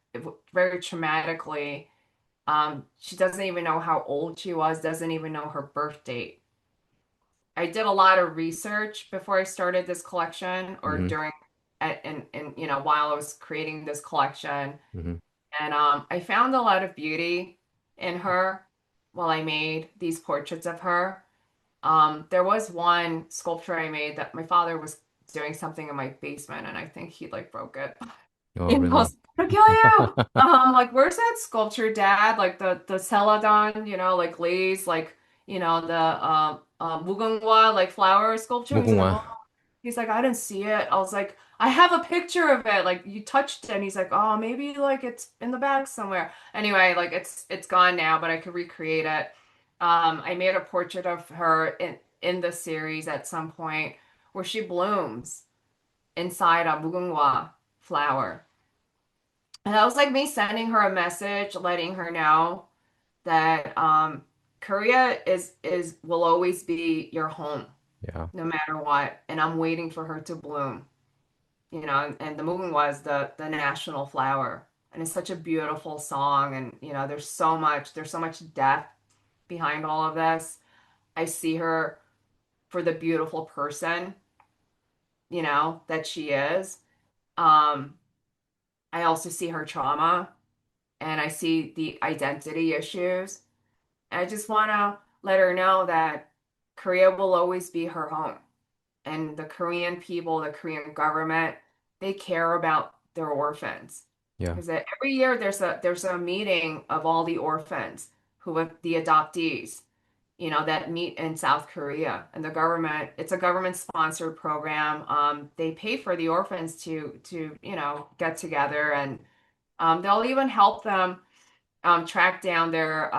very traumatically. She doesn't even know how old she was, doesn't even know her birth date. I did a lot of research before I started this collection or Hmm. during while I was creating this collection. Hmm. And I found a lot of beauty in her while I made these portraits of her. There was one sculpture I made that my father was doing something in my basement, and I think he like broke it. Oh, He really? goes, "I'll kill you." Like, where's that sculpture, Dad? Like the celadon, like ladies, like the mugunghwa, like flower sculpture. He's like, 무궁화. "Oh." He's like, "I didn't see it." I was like, "I have a picture of it. Like, you touched it." And he's like, "Oh, maybe like it's in the bag somewhere." Anyway, like it's gone now, but I could recreate it. I made a portrait of her in the series at some point where she blooms. inside a mugunghwa flower. And that was like me sending her a message, letting her know that Korea is will always be your home, Yeah. no matter what. And I'm waiting for her to bloom. And the movement was the national flower. And it's such a beautiful song. And there's so much depth behind all of this. I see her for the beautiful person, that she is. Um, I also see her trauma and I see the identity issues. And I just want to let her know that Korea will always be her home. And the Korean people, the Korean government, they care about their orphans. Yeah. Because every year there's a meeting of all the orphans who have the adoptees, that meet in South Korea. And the government, it's a government sponsored program. They pay for the orphans to get together and they'll even help them track down their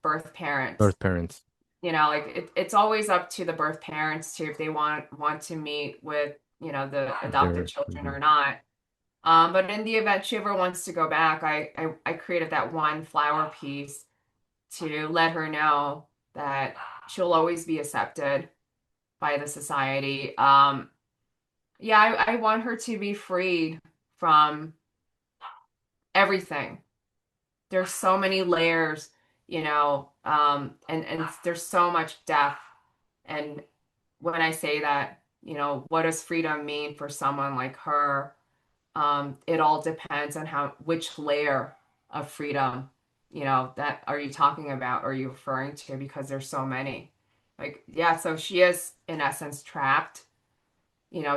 birth parents. Birth parents. Like it's always up to the birth parents to if they want to meet with, the adopted Their children or not. But in the event she ever wants to go back, I created that one flower piece to let her know that she'll always be accepted by the society. Yeah, I want her to be freed from everything. There's so many layers, and there's so much depth. And when I say that, what does freedom mean for someone like her? It all depends on which layer of freedom, that are you talking about, are you referring to? Because there's so many. Like, yeah, so she is in essence trapped.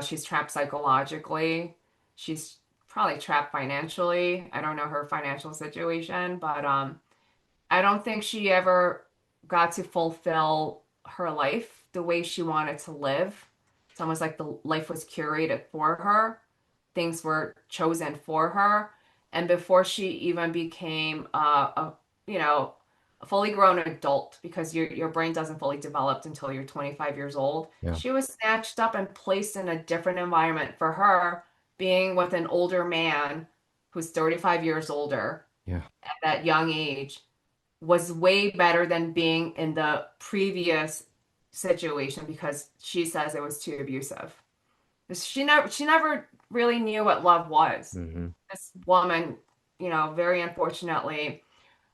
She's trapped psychologically. She's probably trapped financially. I don't know her financial situation, but I don't think she ever got to fulfill her life the way she wanted to live. It's almost like the life was curated for her. Things were chosen for her. And before she even became you know, a fully grown adult, because your brain doesn't fully develop until you're 25 years old, Yeah. she was snatched up and placed in a different environment for her, being with an older man who's 35 years older Yeah. at that young age was way better than being in the previous situation because she says it was too abusive. She never really knew what love was. Hmm. This woman, very unfortunately,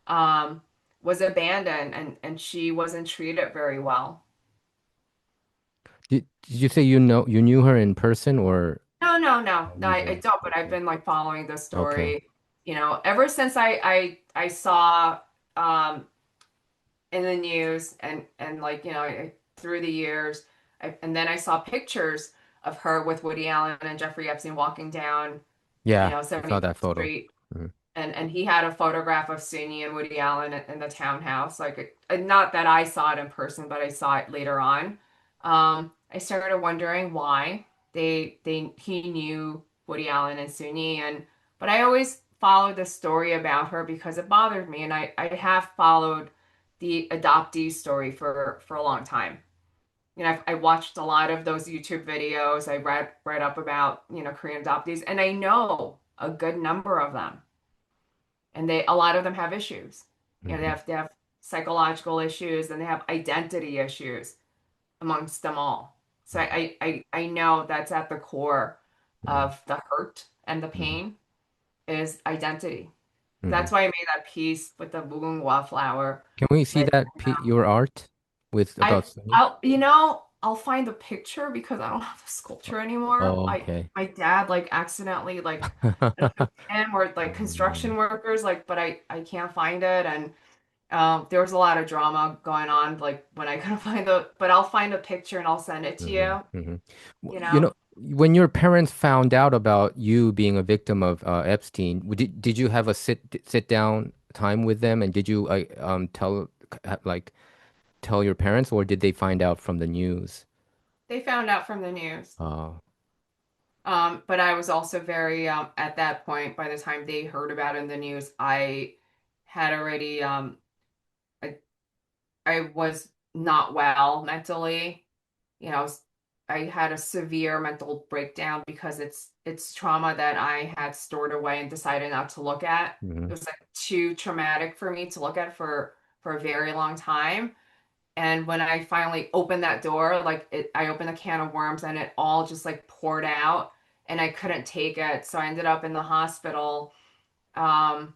um, was abandoned and she wasn't treated very well. Did you say you knew her in person or No, no, no, no, I using? don't, but I've Okay. been like following the Okay. story, ever since I saw in the news and like through the years and then I saw pictures of her with Woody Allen and Jeffrey Epstein walking down Yeah, I saw that 75th photo. Street Hmm. and he had a photograph of Sunni and Woody Allen in the townhouse like not that I saw it in person but I saw it later on. I started wondering why he knew Woody Allen and Sunni and but I always followed the story about her because it bothered me and I have followed the adoptee story for a long time. I watched a lot of those YouTube videos. I read up about, Korean adoptees, and I know a good number of them. And a lot of them have issues. They Hmm. have psychological issues and they have identity issues amongst them all. So I know that's at the core Yeah. of the hurt and the Hmm. pain is identity. Hmm. That's why I made that piece with the mugunghwa flower. Can we see Like that your art with I about Sunny? I'll find the picture because I don't have the sculpture anymore. Oh, I okay. my dad like accidentally like I don't know if it was him or like construction workers like but I can't find it and there was a lot of drama going on like when I couldn't find but I'll find a picture and I'll send it to Hmm. you, Hmm. you You know. know, when your parents found out about you being a victim of Epstein, did you have a sit down time with them, and did you like tell your parents, or did they find out from the news? They found out from the news. Uh, But I was also very at that point by the time they heard about it in the news, I had already I, I was not well mentally, you know, I had a severe mental breakdown because it's trauma that I had stored away and decided not to look at. Hmm. It was like too traumatic for me to look at for a very long time. And when I finally opened that door, I opened a can of worms and it all just like poured out and I couldn't take it. So I ended up in the hospital. Um,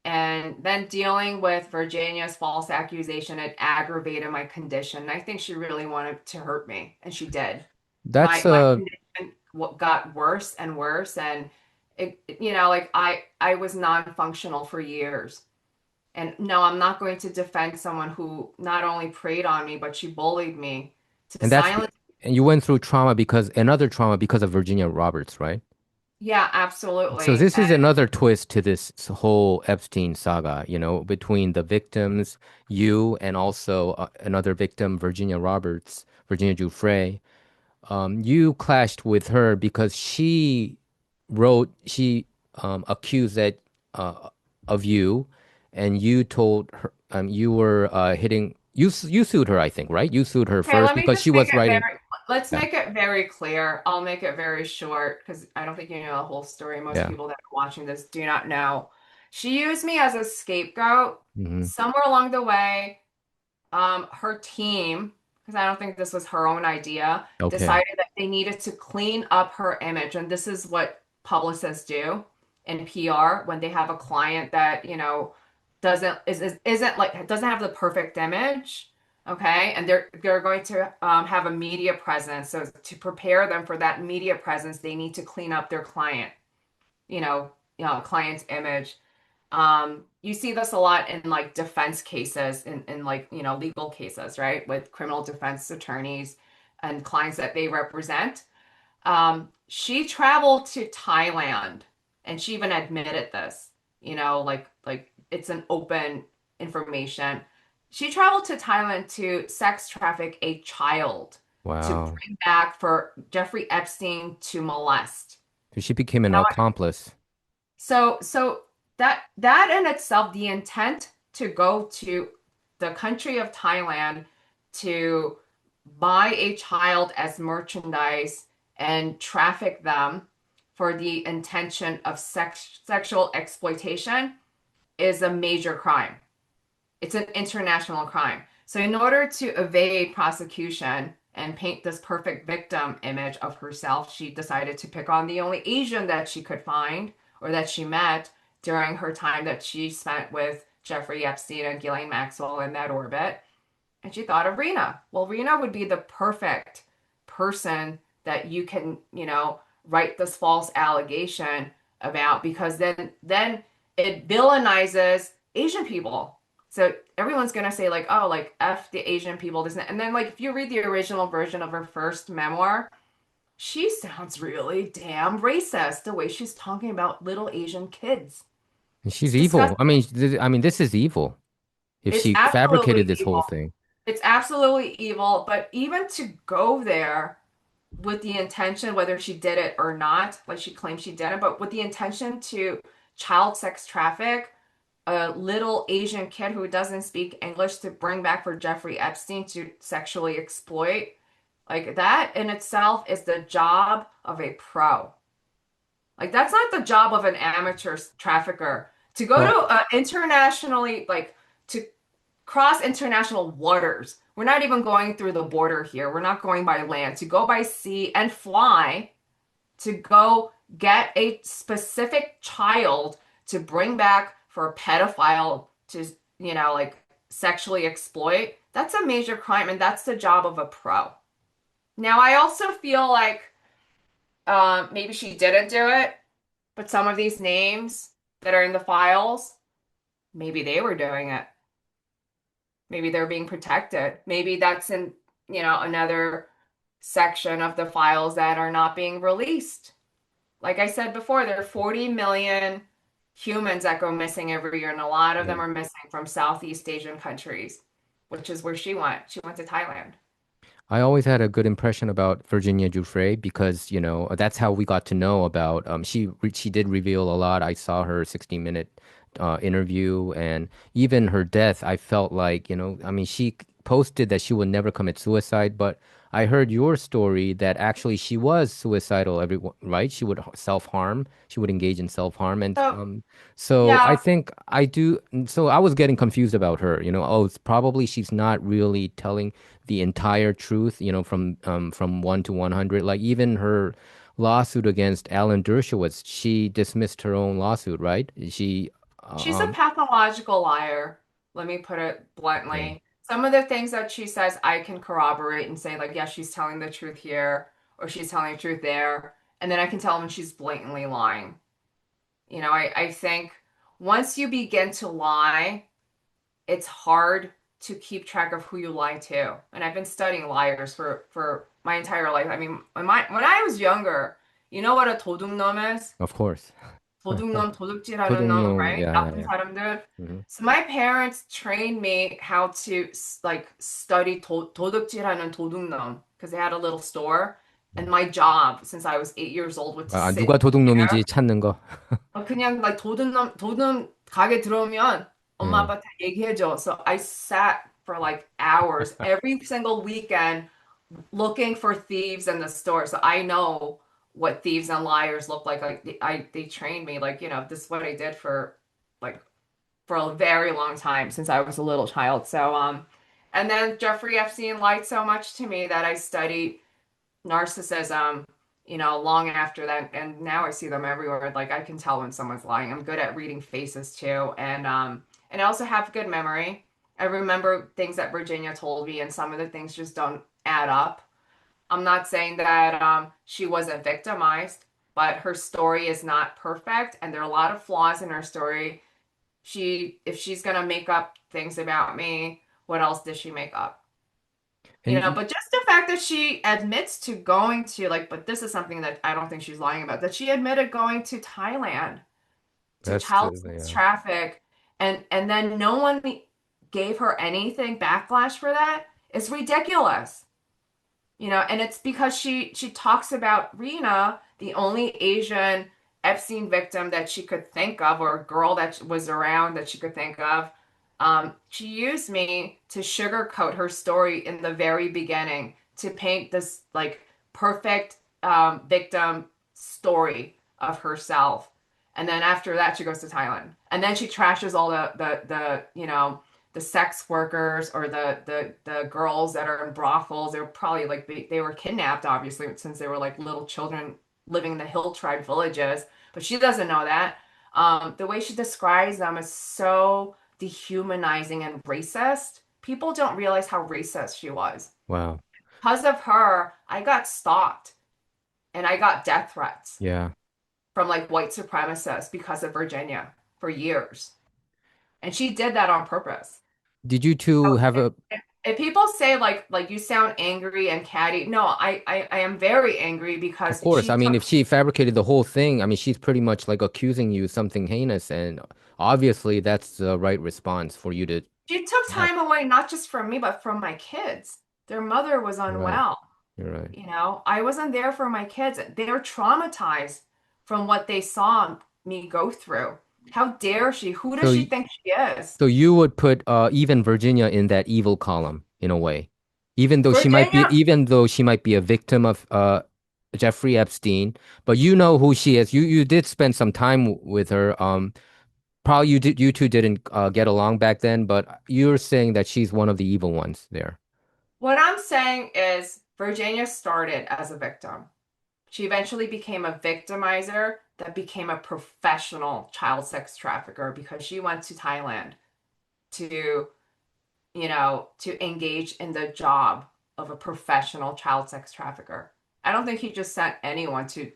and then dealing with Virginia's false accusation, it aggravated my condition. I think she really wanted to hurt me, and she did. That's My condition got worse and worse, and like I was non-functional for years. And no, I'm not going to defend someone who not only preyed on me, but she bullied me to and that's silence. and you went through trauma because another trauma because of Virginia Roberts, right? Yeah, So absolutely. this is another twist to this whole Epstein saga, between the victims, you, and also another victim, Virginia Roberts, Virginia Giuffre. You clashed with her because she accused that uh, of you, and you told her you were you sued her, I think, right? You sued her Okay, first let me because just she make was it writing. very, let's Yeah, make it very clear. I'll make it very short because I don't think you know the whole story. Most yeah. people that are watching this do not know. She used me as a scapegoat. Hmm. Somewhere along the way, her team, because I don't think this was her own idea, Okay. decided that they needed to clean up her image. And this is what publicists do in PR when they have a client that, isn't like doesn't have the perfect image. Okay. And they're going to have a media presence. So to prepare them for that media presence, they need to clean up their client's image. You see this a lot in like defense cases, in like, legal cases, right? With criminal defense attorneys and clients that they represent. She traveled to Thailand and she even admitted this, like it's an open information. She traveled to Thailand to sex traffic a child to Wow. bring back for Jeffrey Epstein to molest. So she became an accomplice. So that in itself, the intent to go to the country of Thailand to buy a child as merchandise and traffic them for the intention of sexual exploitation is a major crime. It's an international crime. So, in order to evade prosecution and paint this perfect victim image of herself, she decided to pick on the only Asian that she could find or that she met during her time that she spent with Jeffrey Epstein and Ghislaine Maxwell in that orbit. And she thought of Rina. Well, Rina would be the perfect person that you can, write this false allegation about because then it villainizes Asian people. So everyone's gonna say like, oh, like F the Asian people, doesn't and then like if you read the original version of her first memoir, she sounds really damn racist the way she's talking about little Asian kids. And It's she's evil. I disgusting. mean, this is evil. If It's she fabricated absolutely this whole evil. thing. It's absolutely evil, but even to go there with the intention, whether she did it or not, like she claims she did it, but with the intention to child sex traffic a little Asian kid who doesn't speak English to bring back for Jeffrey Epstein to sexually exploit, like that in itself is the job of a pro. Like that's not the job of an amateur trafficker. To go Well, to internationally, like to cross international waters. We're not even going through the border here. We're not going by land. To go by sea and fly to go get a specific child to bring back for a pedophile to, like sexually exploit, that's a major crime and that's the job of a pro. Now, I also feel like maybe she didn't do it, but some of these names that are in the files, maybe they were doing it. Maybe they're being protected. Maybe that's in, another section of the files that are not being released. Like I said before, there are 40 million humans that go missing every year, and a lot of them yeah. are missing from Southeast Asian countries, which is where she went. She went to Thailand. I always had a good impression about Virginia Giuffre because, that's how we got to know about she did reveal a lot. I saw her 60-minute interview, and even her death, I felt like, I mean, she posted that she would never commit suicide, but I heard your story that actually she was suicidal right? She would self-harm. She would engage in self-harm. And So, so I yeah, think I do. So I was getting confused about her, oh, it's probably she's not really telling the entire truth, from 1 to 100. Like even her lawsuit against Alan Dershowitz, she dismissed her own lawsuit, right? she's a Um, pathological liar. Let me put it yeah. bluntly. Some of the things that she says, I can corroborate and say, like, yeah, she's telling the truth here, or she's telling the truth there. And then I can tell when she's blatantly lying. I think once you begin to lie, it's hard to keep track of who you lie to. And I've been studying liars for my entire life. I mean, when I was younger, you know what a 도둑놈 is? Of course. 도둑놈, 도둑질하는 놈, 도둑놈, right? yeah, yeah, 나쁜 yeah. 사람들. Hmm. So my parents trained me how to like study 도둑질하는 도둑놈 because they had a little store. And my job since I was 8 years old was to 누가 sit 도둑놈인지 there. 찾는 거. 그냥 like 도둑 가게 들어오면 엄마 응. 아빠한테 얘기해줘. So I sat for like hours every single weekend looking for thieves in the store. So I know what thieves and liars look like. Like they trained me like, this is what I did like for a very long time since I was a little child. So and then Jeffrey Epstein lied so much to me that I studied narcissism, long after that. And now I see them everywhere. Like I can tell when someone's lying. I'm good at reading faces too. And I also have good memory. I remember things that Virginia told me, and some of the things just don't add up. I'm not saying that she wasn't victimized, but her story is not perfect, and there are a lot of flaws in her story. If she's gonna make up things about me, what else does she make up? And But just the fact that she admits to going to like, but this is something that I don't think she's lying about, that she admitted going to Thailand to that's child the, sex yeah. traffic and then no one gave her anything backlash for that is ridiculous. And it's because she talks about Rina, the only Asian Epstein victim that she could think of, or a girl that was around that she could think of. She used me to sugarcoat her story in the very beginning to paint this like perfect victim story of herself. And then after that, she goes to Thailand, and then she trashes all the sex workers or the girls that are in brothels. They're probably like they were kidnapped, obviously, since they were like little children living in the hill tribe villages. But she doesn't know that. The way she describes them is so dehumanizing and racist. People don't realize how racist she was. Wow. Because of her, I got stalked and I got death threats Yeah. from like white supremacists because of Virginia for years. And she did that on purpose. Did you two have a, If people say like you sound angry and catty, no, I am very angry of because course, she I mean, took if she fabricated the whole thing, I mean, she's pretty much like accusing you of something heinous, and obviously that's the right response for you to she took have. time away not just from me but from my kids. Their mother was You're right. unwell. You're right. I wasn't there for my kids. They're traumatized from what they saw me go through. How dare she? Who does So, she think she is? so you would put even Virginia in that evil column in a way, Virginia, even though she might be a victim of Jeffrey Epstein, but you know who she is. You did spend some time with her. Probably you two didn't get along back then, but you're saying that she's one of the evil ones there. what I'm saying is Virginia started as a victim. She eventually became a victimizer that became a professional child sex trafficker because she went to Thailand to, to engage in the job of a professional child sex trafficker. I don't think he just sent anyone to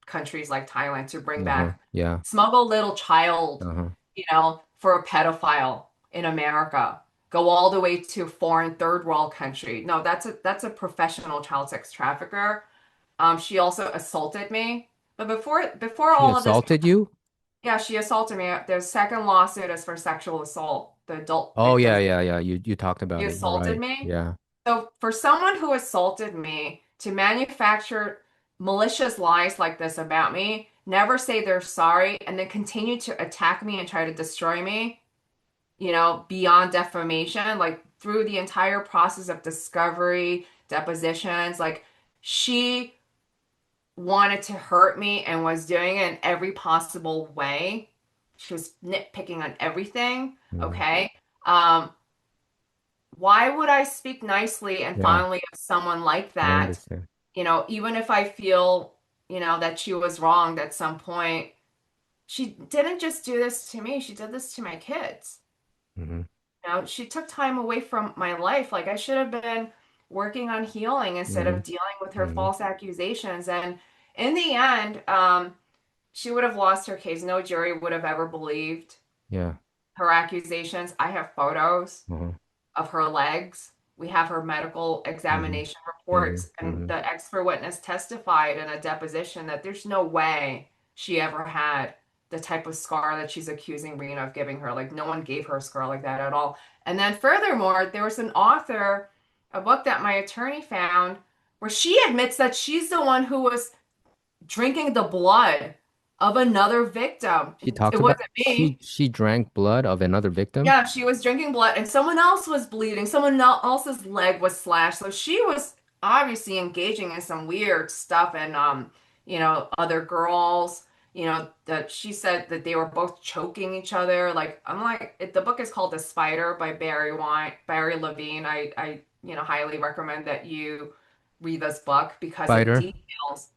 countries like Thailand to bring Uh-huh. back, Yeah. smuggle little child, Uh-huh. for a pedophile in America. Go all the way to foreign third world country. No, that's a professional child sex trafficker. She also assaulted me. But before She all of this, assaulted you? yeah, she assaulted me. The second lawsuit is for sexual assault. The adult Oh yeah, victims, yeah, yeah. You talked she about it. You're assaulted right. me. Yeah. So for someone who assaulted me to manufacture malicious lies like this about me, never say they're sorry, and then continue to attack me and try to destroy me, beyond defamation, like through the entire process of discovery, depositions. Like she wanted to hurt me and was doing it in every possible way. She was nitpicking on everything. Mhm. Okay. Um, why would I speak nicely and Yeah, fondly of someone like I that? understand. You know, even if I feel, that she was wronged at some point, she didn't just do this to me, she did this to my kids. Hmm. She took time away from my life. Like I should have been working on healing instead Hmm. of dealing with her Hmm. false accusations. And in the end, she would have lost her case. No jury would have ever believed Yeah. her accusations. I have photos Uh-huh. of her legs. We have her medical Hmm. examination Hmm. reports, and Hmm. the expert witness testified in a deposition that there's no way she ever had the type of scar that she's accusing Rena of giving her. Like, no one gave her a scar like that at all. And then, furthermore, there was an author, a book that my attorney found, where she admits that she's the one who was drinking the blood of another victim. She talks It about wasn't she me. she drank blood of another victim. Yeah, she was drinking blood and someone else was bleeding. Someone else's leg was slashed. So she was obviously engaging in some weird stuff and other girls, that she said that they were both choking each other. Like I'm like the book is called The Spider by Barry Levine. I highly recommend that you read this book because it Spider. details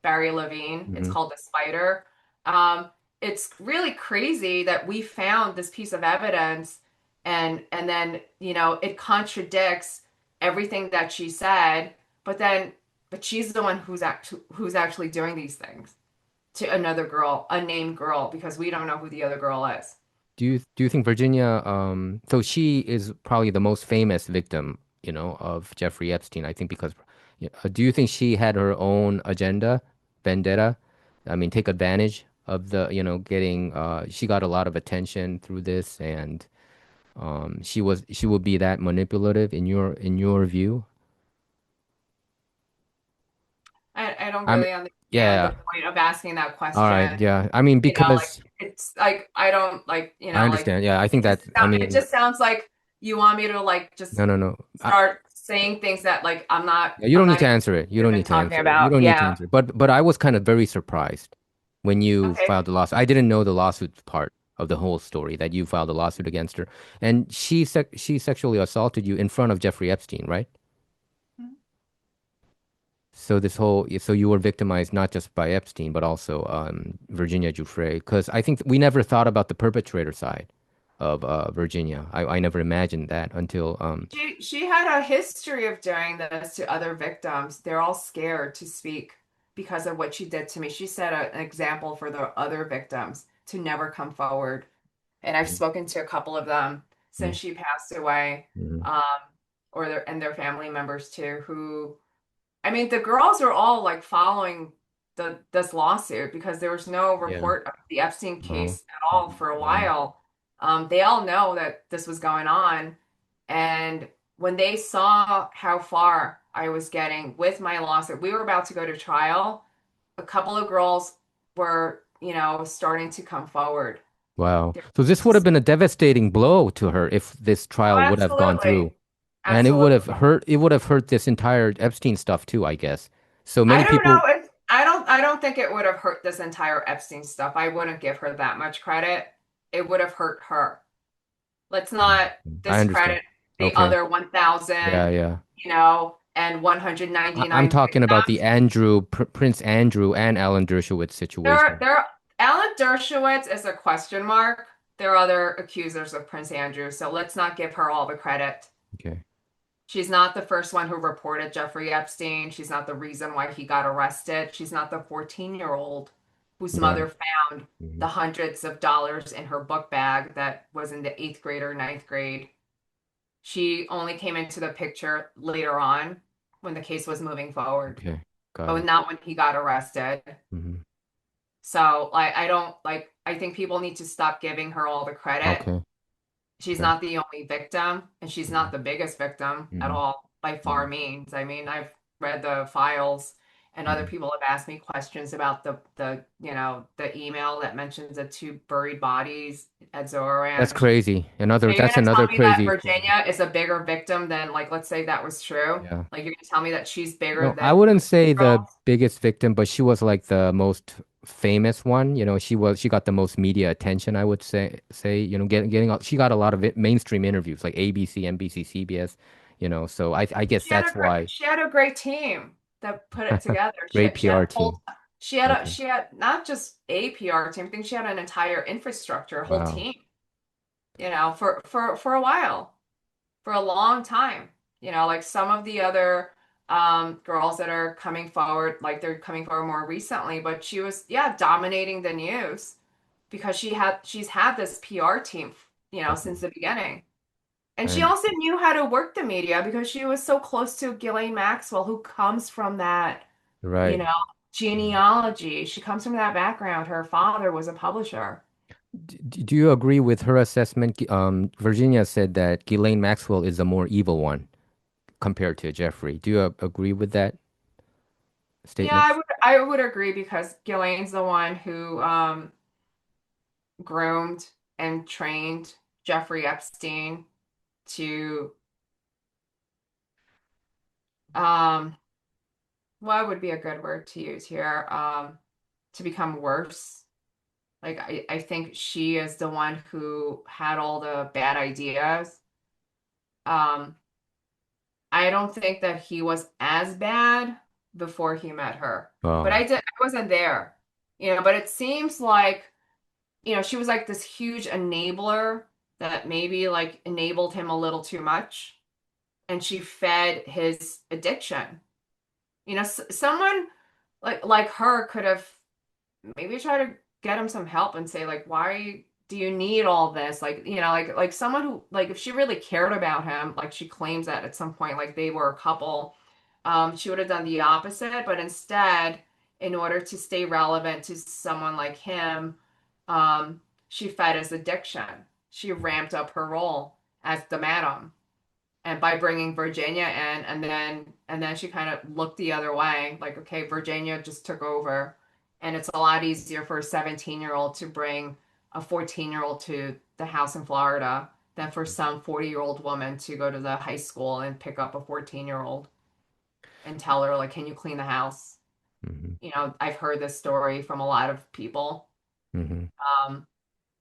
Barry Levine. It's Hmm. called The Spider. Um, it's really crazy that we found this piece of evidence and then, it contradicts everything that she said, but she's the one who's actually doing these things to another girl, a named girl, because we don't know who the other girl is. Do you think Virginia, so she is probably the most famous victim, of Jeffrey Epstein, I think because yeah, do you think she had her own agenda, vendetta? I mean, take advantage of the, getting she got a lot of attention through this and she would be that manipulative in your view? I don't I mean, really understand the yeah. point of asking that All right. question. Yeah. I mean, Like because it's like I don't like, I like understand. Yeah, I think it just sounds like you want me to like just no, no, no. start saying things that like I'm not Yeah, you I'm don't not need to even answer it. You don't interested in need to talking answer it. You about. don't need to Yeah. answer it. But I was kind of very surprised when you Okay. filed the lawsuit. I didn't know the lawsuit part of the whole story that you filed a lawsuit against her, and she sexually assaulted you in front of Jeffrey Epstein, right? So you were victimized not just by Epstein, but also Virginia Giuffre, because I think we never thought about the perpetrator side of Virginia. I never imagined that until She had a history of doing this to other victims. They're all scared to speak because of what she did to me. She set an example for the other victims to never come forward. And I've spoken to a couple of them Mhm. since she passed away, Mhm. um, or their family members too, who I mean, the girls are all like following this lawsuit because there was no Yeah. report of the Epstein Uh-huh. case at all for a Uh-huh. while. They all know that this was going on, and when they saw how far I was getting with my lawsuit, we were about to go to trial. A couple of girls were, starting to come forward. Wow. They're So this would have just, been a devastating blow to her if this oh, trial would have gone through. absolutely, And absolutely. it would have hurt this entire Epstein stuff too, I guess. So I many don't know people, if I don't think it would have hurt this entire Epstein stuff. I wouldn't give her that much credit. It would have hurt her. Let's not I understand. discredit the Okay. other Yeah, 1,000, yeah. and I'm 199 talking about the victims. Prince Andrew and Alan Dershowitz There, situation. there, Alan Dershowitz is a question mark. There are other accusers of Prince Andrew, so let's not give her all the credit. Okay. She's not the first one who reported Jeffrey Epstein. She's not the reason why he got arrested. She's not the 14-year-old whose Right. mother found Hmm. the hundreds of dollars in her book bag that was in the eighth grade or ninth grade. She only came into the picture later on when the case was moving forward, Okay. Got but it. not when he got arrested. Hmm. So I don't like, I think people need to stop giving her all the credit. Okay. She's Okay. not the only victim, and she's not the biggest victim at Hmm. all by far Hmm. means. I mean, I've read the files, And other Mhm. people have asked me questions about the email that mentions the two buried bodies at Zoa That's Ranch. crazy. So you're That's gonna tell another me that crazy thing. Virginia is a bigger victim than, like, let's say that was true. Yeah. Like, you're gonna tell me that she's bigger No, I than wouldn't those two say the girls? biggest victim, but she was like the most famous one. She got the most media attention, I would say, she got a lot of mainstream interviews like ABC, NBC, CBS, so I guess that's why. She had a great team that put it together. Great She had PR a whole team. Okay. she had not just a PR team. I think she had an entire infrastructure, a whole Wow. team, for a while, for a long time. Like some of the other girls that are coming forward, like they're coming forward more recently, but she was, yeah, dominating the news because she's had this PR team, since Mhm. the beginning. And I she also understand. knew how to work the media because she was so close to Ghislaine Maxwell, who comes from that, you Right. know, genealogy. She comes from that background. Her father was a publisher. Do you agree with her assessment? Virginia said that Ghislaine Maxwell is the more evil one compared to Jeffrey. Do you agree with that Yeah, statement? I would agree because Ghislaine's the one who groomed and trained Jeffrey Epstein to um what would be a good word to use here? To become worse. Like, I think she is the one who had all the bad ideas. Um, I don't think that he was as bad before he met her. But Oh, I wasn't there. But it seems like, she was like this huge enabler that maybe like enabled him a little too much, and she fed his addiction. Someone like her could have maybe try to get him some help and say, like, why do you need all this? Like, like someone who, like, if she really cared about him, like she claims that at some point, like they were a couple, she would have done the opposite. But instead, in order to stay relevant to someone like him, she fed his addiction. She ramped up her role as the madam, and by bringing Virginia in, and then she kind of looked the other way, like, okay, Virginia just took over, and it's a lot easier for a 17-year-old to bring a 14-year-old to the house in Florida than for some 40-year-old woman to go to the high school and pick up a 14-year-old and tell her, like, can you clean the house? hmm I've heard this story from a lot of people. hmm um,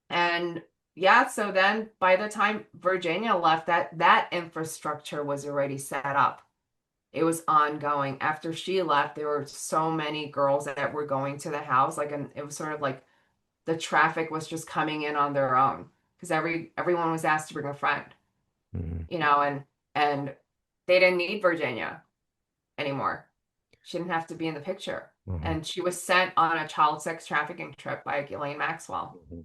and yeah, so then by the time Virginia left, that infrastructure was already set up. It was ongoing. After she left, there were so many girls that were going to the house, like, and it was sort of like the traffic was just coming in on their own because everyone was asked to bring a friend, hmm and they didn't need Virginia anymore. She didn't have to be in the picture. hmm And she was sent on a child sex trafficking trip by Ghislaine Maxwell hmm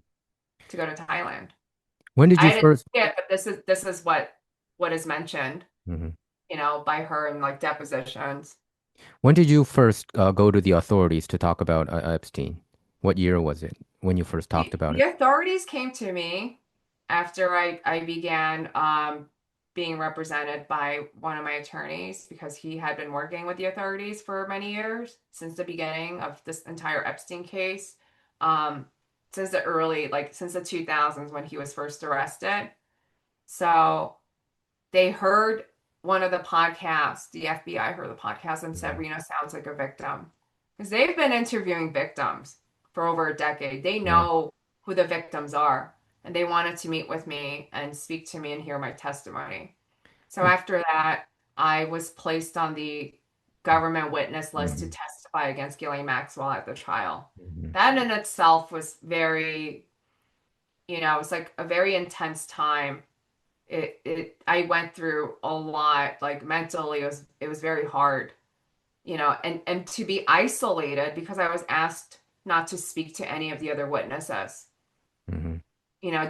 to go to Thailand. When did you I didn't first? see it, but this is what is mentioned, Mhm. by her in like depositions. When did you first go to the authorities to talk about Epstein? What year was it when you first talked about The it? authorities came to me after I began being represented by one of my attorneys because he had been working with the authorities for many years since the beginning of this entire Epstein case. Um, since the 2000s when he was first arrested. So they heard one of the podcasts, the FBI heard the podcast and said, Mhm. Rena sounds like a victim. Because they've been interviewing victims for over a decade. They Yeah. know who the victims are. And they wanted to meet with me and speak to me and hear my testimony. So after that, I was placed on the government witness list to Mhm. testify against Ghislaine Maxwell at the trial. Mhm. That in itself was very, it was like a very intense time. I went through a lot, like mentally it was very hard, and to be isolated because I was asked not to speak to any of the other witnesses, Mhm.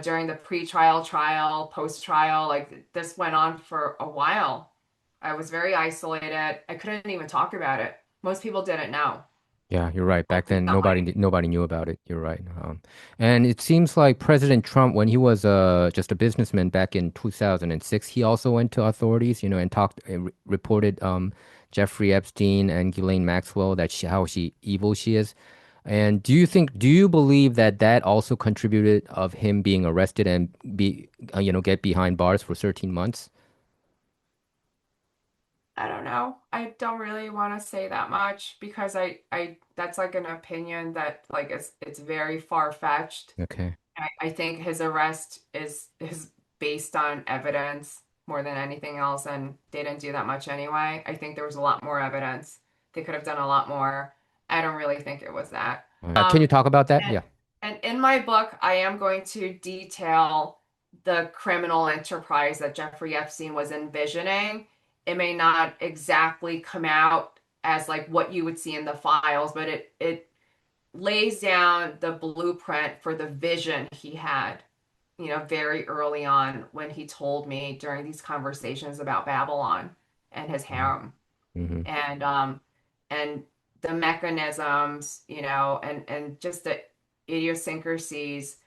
during the trial, post-trial, like this went on for a while. I was very isolated. I couldn't even talk about it. Most people didn't know. Yeah, you're right. Back then, Recently. nobody knew about it. You're right. And it seems like President Trump, when he was just a businessman back in 2006, he also went to authorities, and talked and re reported Jeffrey Epstein and Ghislaine Maxwell that how she evil she is. And do you believe that that also contributed of him being arrested and get behind bars for 13 months? I don't know. I don't really want to say that much because that's like an opinion that like it's very far-fetched. Okay. I think his arrest is based on evidence more than anything else, and they didn't do that much anyway. I think there was a lot more evidence. They could have done a lot more. I don't really think it was that. Can you Um, talk about that? and, Yeah. and in my book, I am going to detail the criminal enterprise that Jeffrey Epstein was envisioning. It may not exactly come out as like what you would see in the files, but it lays down the blueprint for the vision he had, very early on when he told me during these conversations about Babylon and his harem Mm-hmm. and and the mechanisms, and just the idiosyncrasies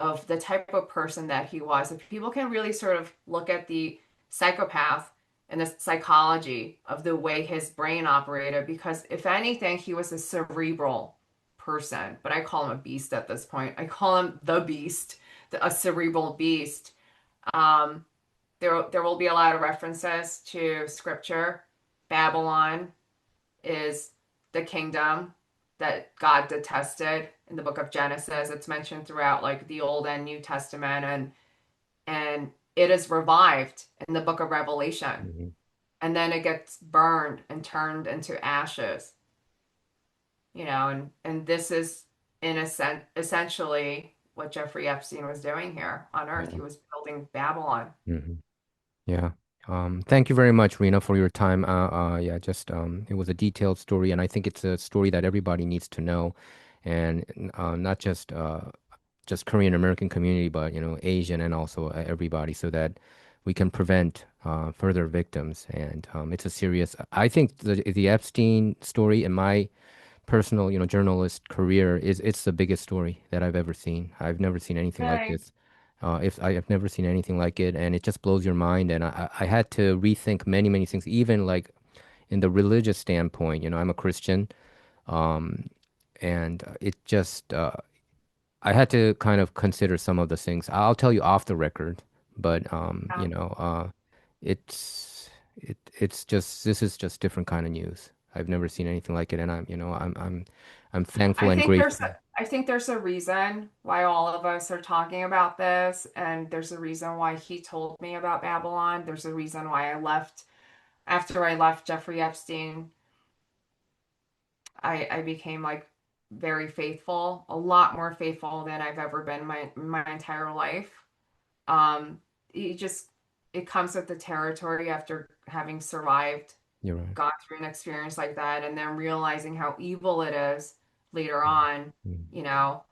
of the type of person that he was. If people can really sort of look at the psychopath and the psychology of the way his brain operated, because if anything, he was a cerebral person, but I call him a beast at this point. I call him the beast, a cerebral beast. Um, there will be a lot of references to scripture. Babylon is the kingdom that God detested in the book of Genesis. It's mentioned throughout like the Old and New Testament, and it is revived in the book of Revelation. Mm-hmm. And then it gets burned and turned into ashes, and this is in a sense essentially what Jeffrey Epstein was doing here on earth. Yeah. He was building Babylon. Mm-hmm. Yeah. Thank you very much, Rena, for your time. Yeah, just it was a detailed story, and I think it's a story that everybody needs to know, and not just Korean American community, but Asian and also everybody, so that we can prevent further victims. And it's a serious. I think the Epstein story in my personal, journalist career it's the biggest story that I've ever seen. I've never seen anything like Okay. this. If I have never seen anything like it, and it just blows your mind. And I had to rethink many, many things, even like in the religious standpoint. I'm a Christian, um, and it just I had to kind of consider some of the things. I'll tell you off the record, but Yeah. it's just this is just different kind of news. I've never seen anything like it, and I'm thankful I and think there's grateful. a, I think there's a reason why all of us are talking about this, and there's a reason why he told me about Babylon. There's a reason why I left after I left Jeffrey Epstein. I became like very faithful, a lot more faithful than I've ever been my entire life. Um, it just it comes with the territory after having survived, You're right. gone through an experience like that, and then realizing how evil it is later on. Mm-hmm. You know,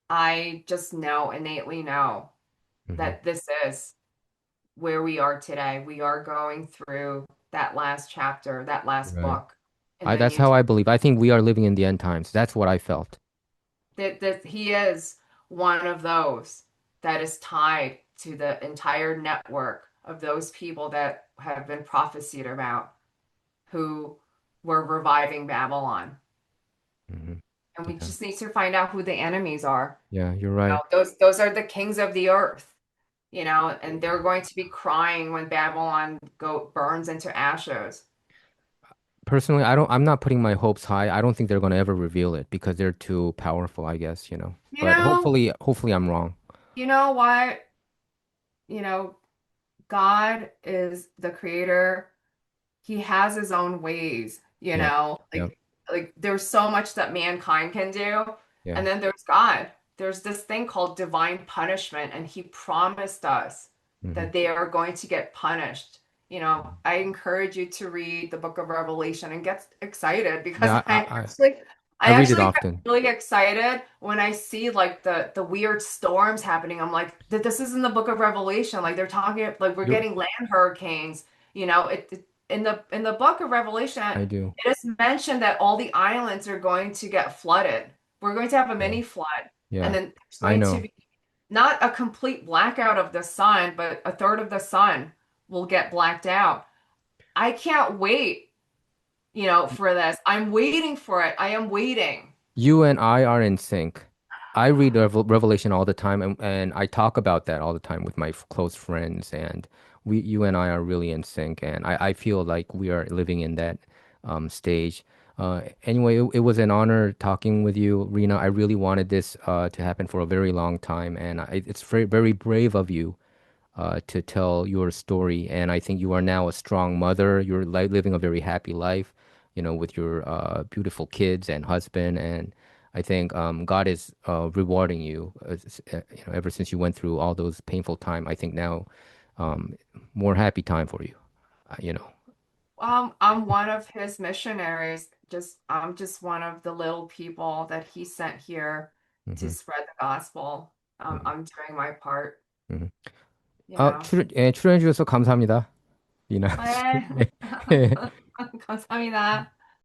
I just know, innately know Mm-hmm. that this is where we are today. We are going through that last chapter, that last Right. book in the That's New how I Testament. believe. I think we are living in the end times. That's what I felt. That he is one of those that is tied to the entire network of those people that have been prophesied about who were reviving Babylon. Hmm. And we Yeah. just need to find out who the enemies are. Yeah, you're right. Those are the kings of the earth, and they're going to be crying when Babylon go burns into ashes. Personally, I'm not putting my hopes high. I don't think they're going to ever reveal it because they're too powerful, I guess. You But know, hopefully I'm wrong. you know what? You know, God is the creator. He has his own ways, Yeah. Yeah. like there's so much that mankind can do, Yeah. and then there's God. There's this thing called divine punishment, and he promised us Hmm. that they are going to get punished. I encourage you to read the book of Revelation and get excited because Yeah, I I actually I I read it actually get often. really excited when I see like the weird storms happening. I'm like, this is in the book of Revelation. Like they're talking like we're You're getting land hurricanes. It in the book of Revelation, I do. it is mentioned that all the islands are going to get flooded. We're going to have a Yeah. mini flood, and Yeah. then there's I going to know. be not a complete blackout of the sun, but a third of the sun will get blacked out. I can't wait, for this. I'm waiting for it. I am waiting. You and I are in sync. I read Revelation all the time, and I talk about that all the time with my close friends, and you and I are really in sync, and I feel like we are living in that stage. Anyway, it was an honor talking with you, Rena. I really wanted this to happen for a very long time, and it's very, very brave of you to tell your story. And I think you are now a strong mother. You're li living a very happy life, with your beautiful kids and husband. And I think God is rewarding you, ever since you went through all those painful time. I think now um, more happy time for you, you know. I'm one of his missionaries. I'm just one of the little people that he sent here to hmm spread the gospel. hmm I'm doing my part, hmm you know. 출연해 주셔서 감사합니다, 리나 씨. 네. 네. 감사합니다.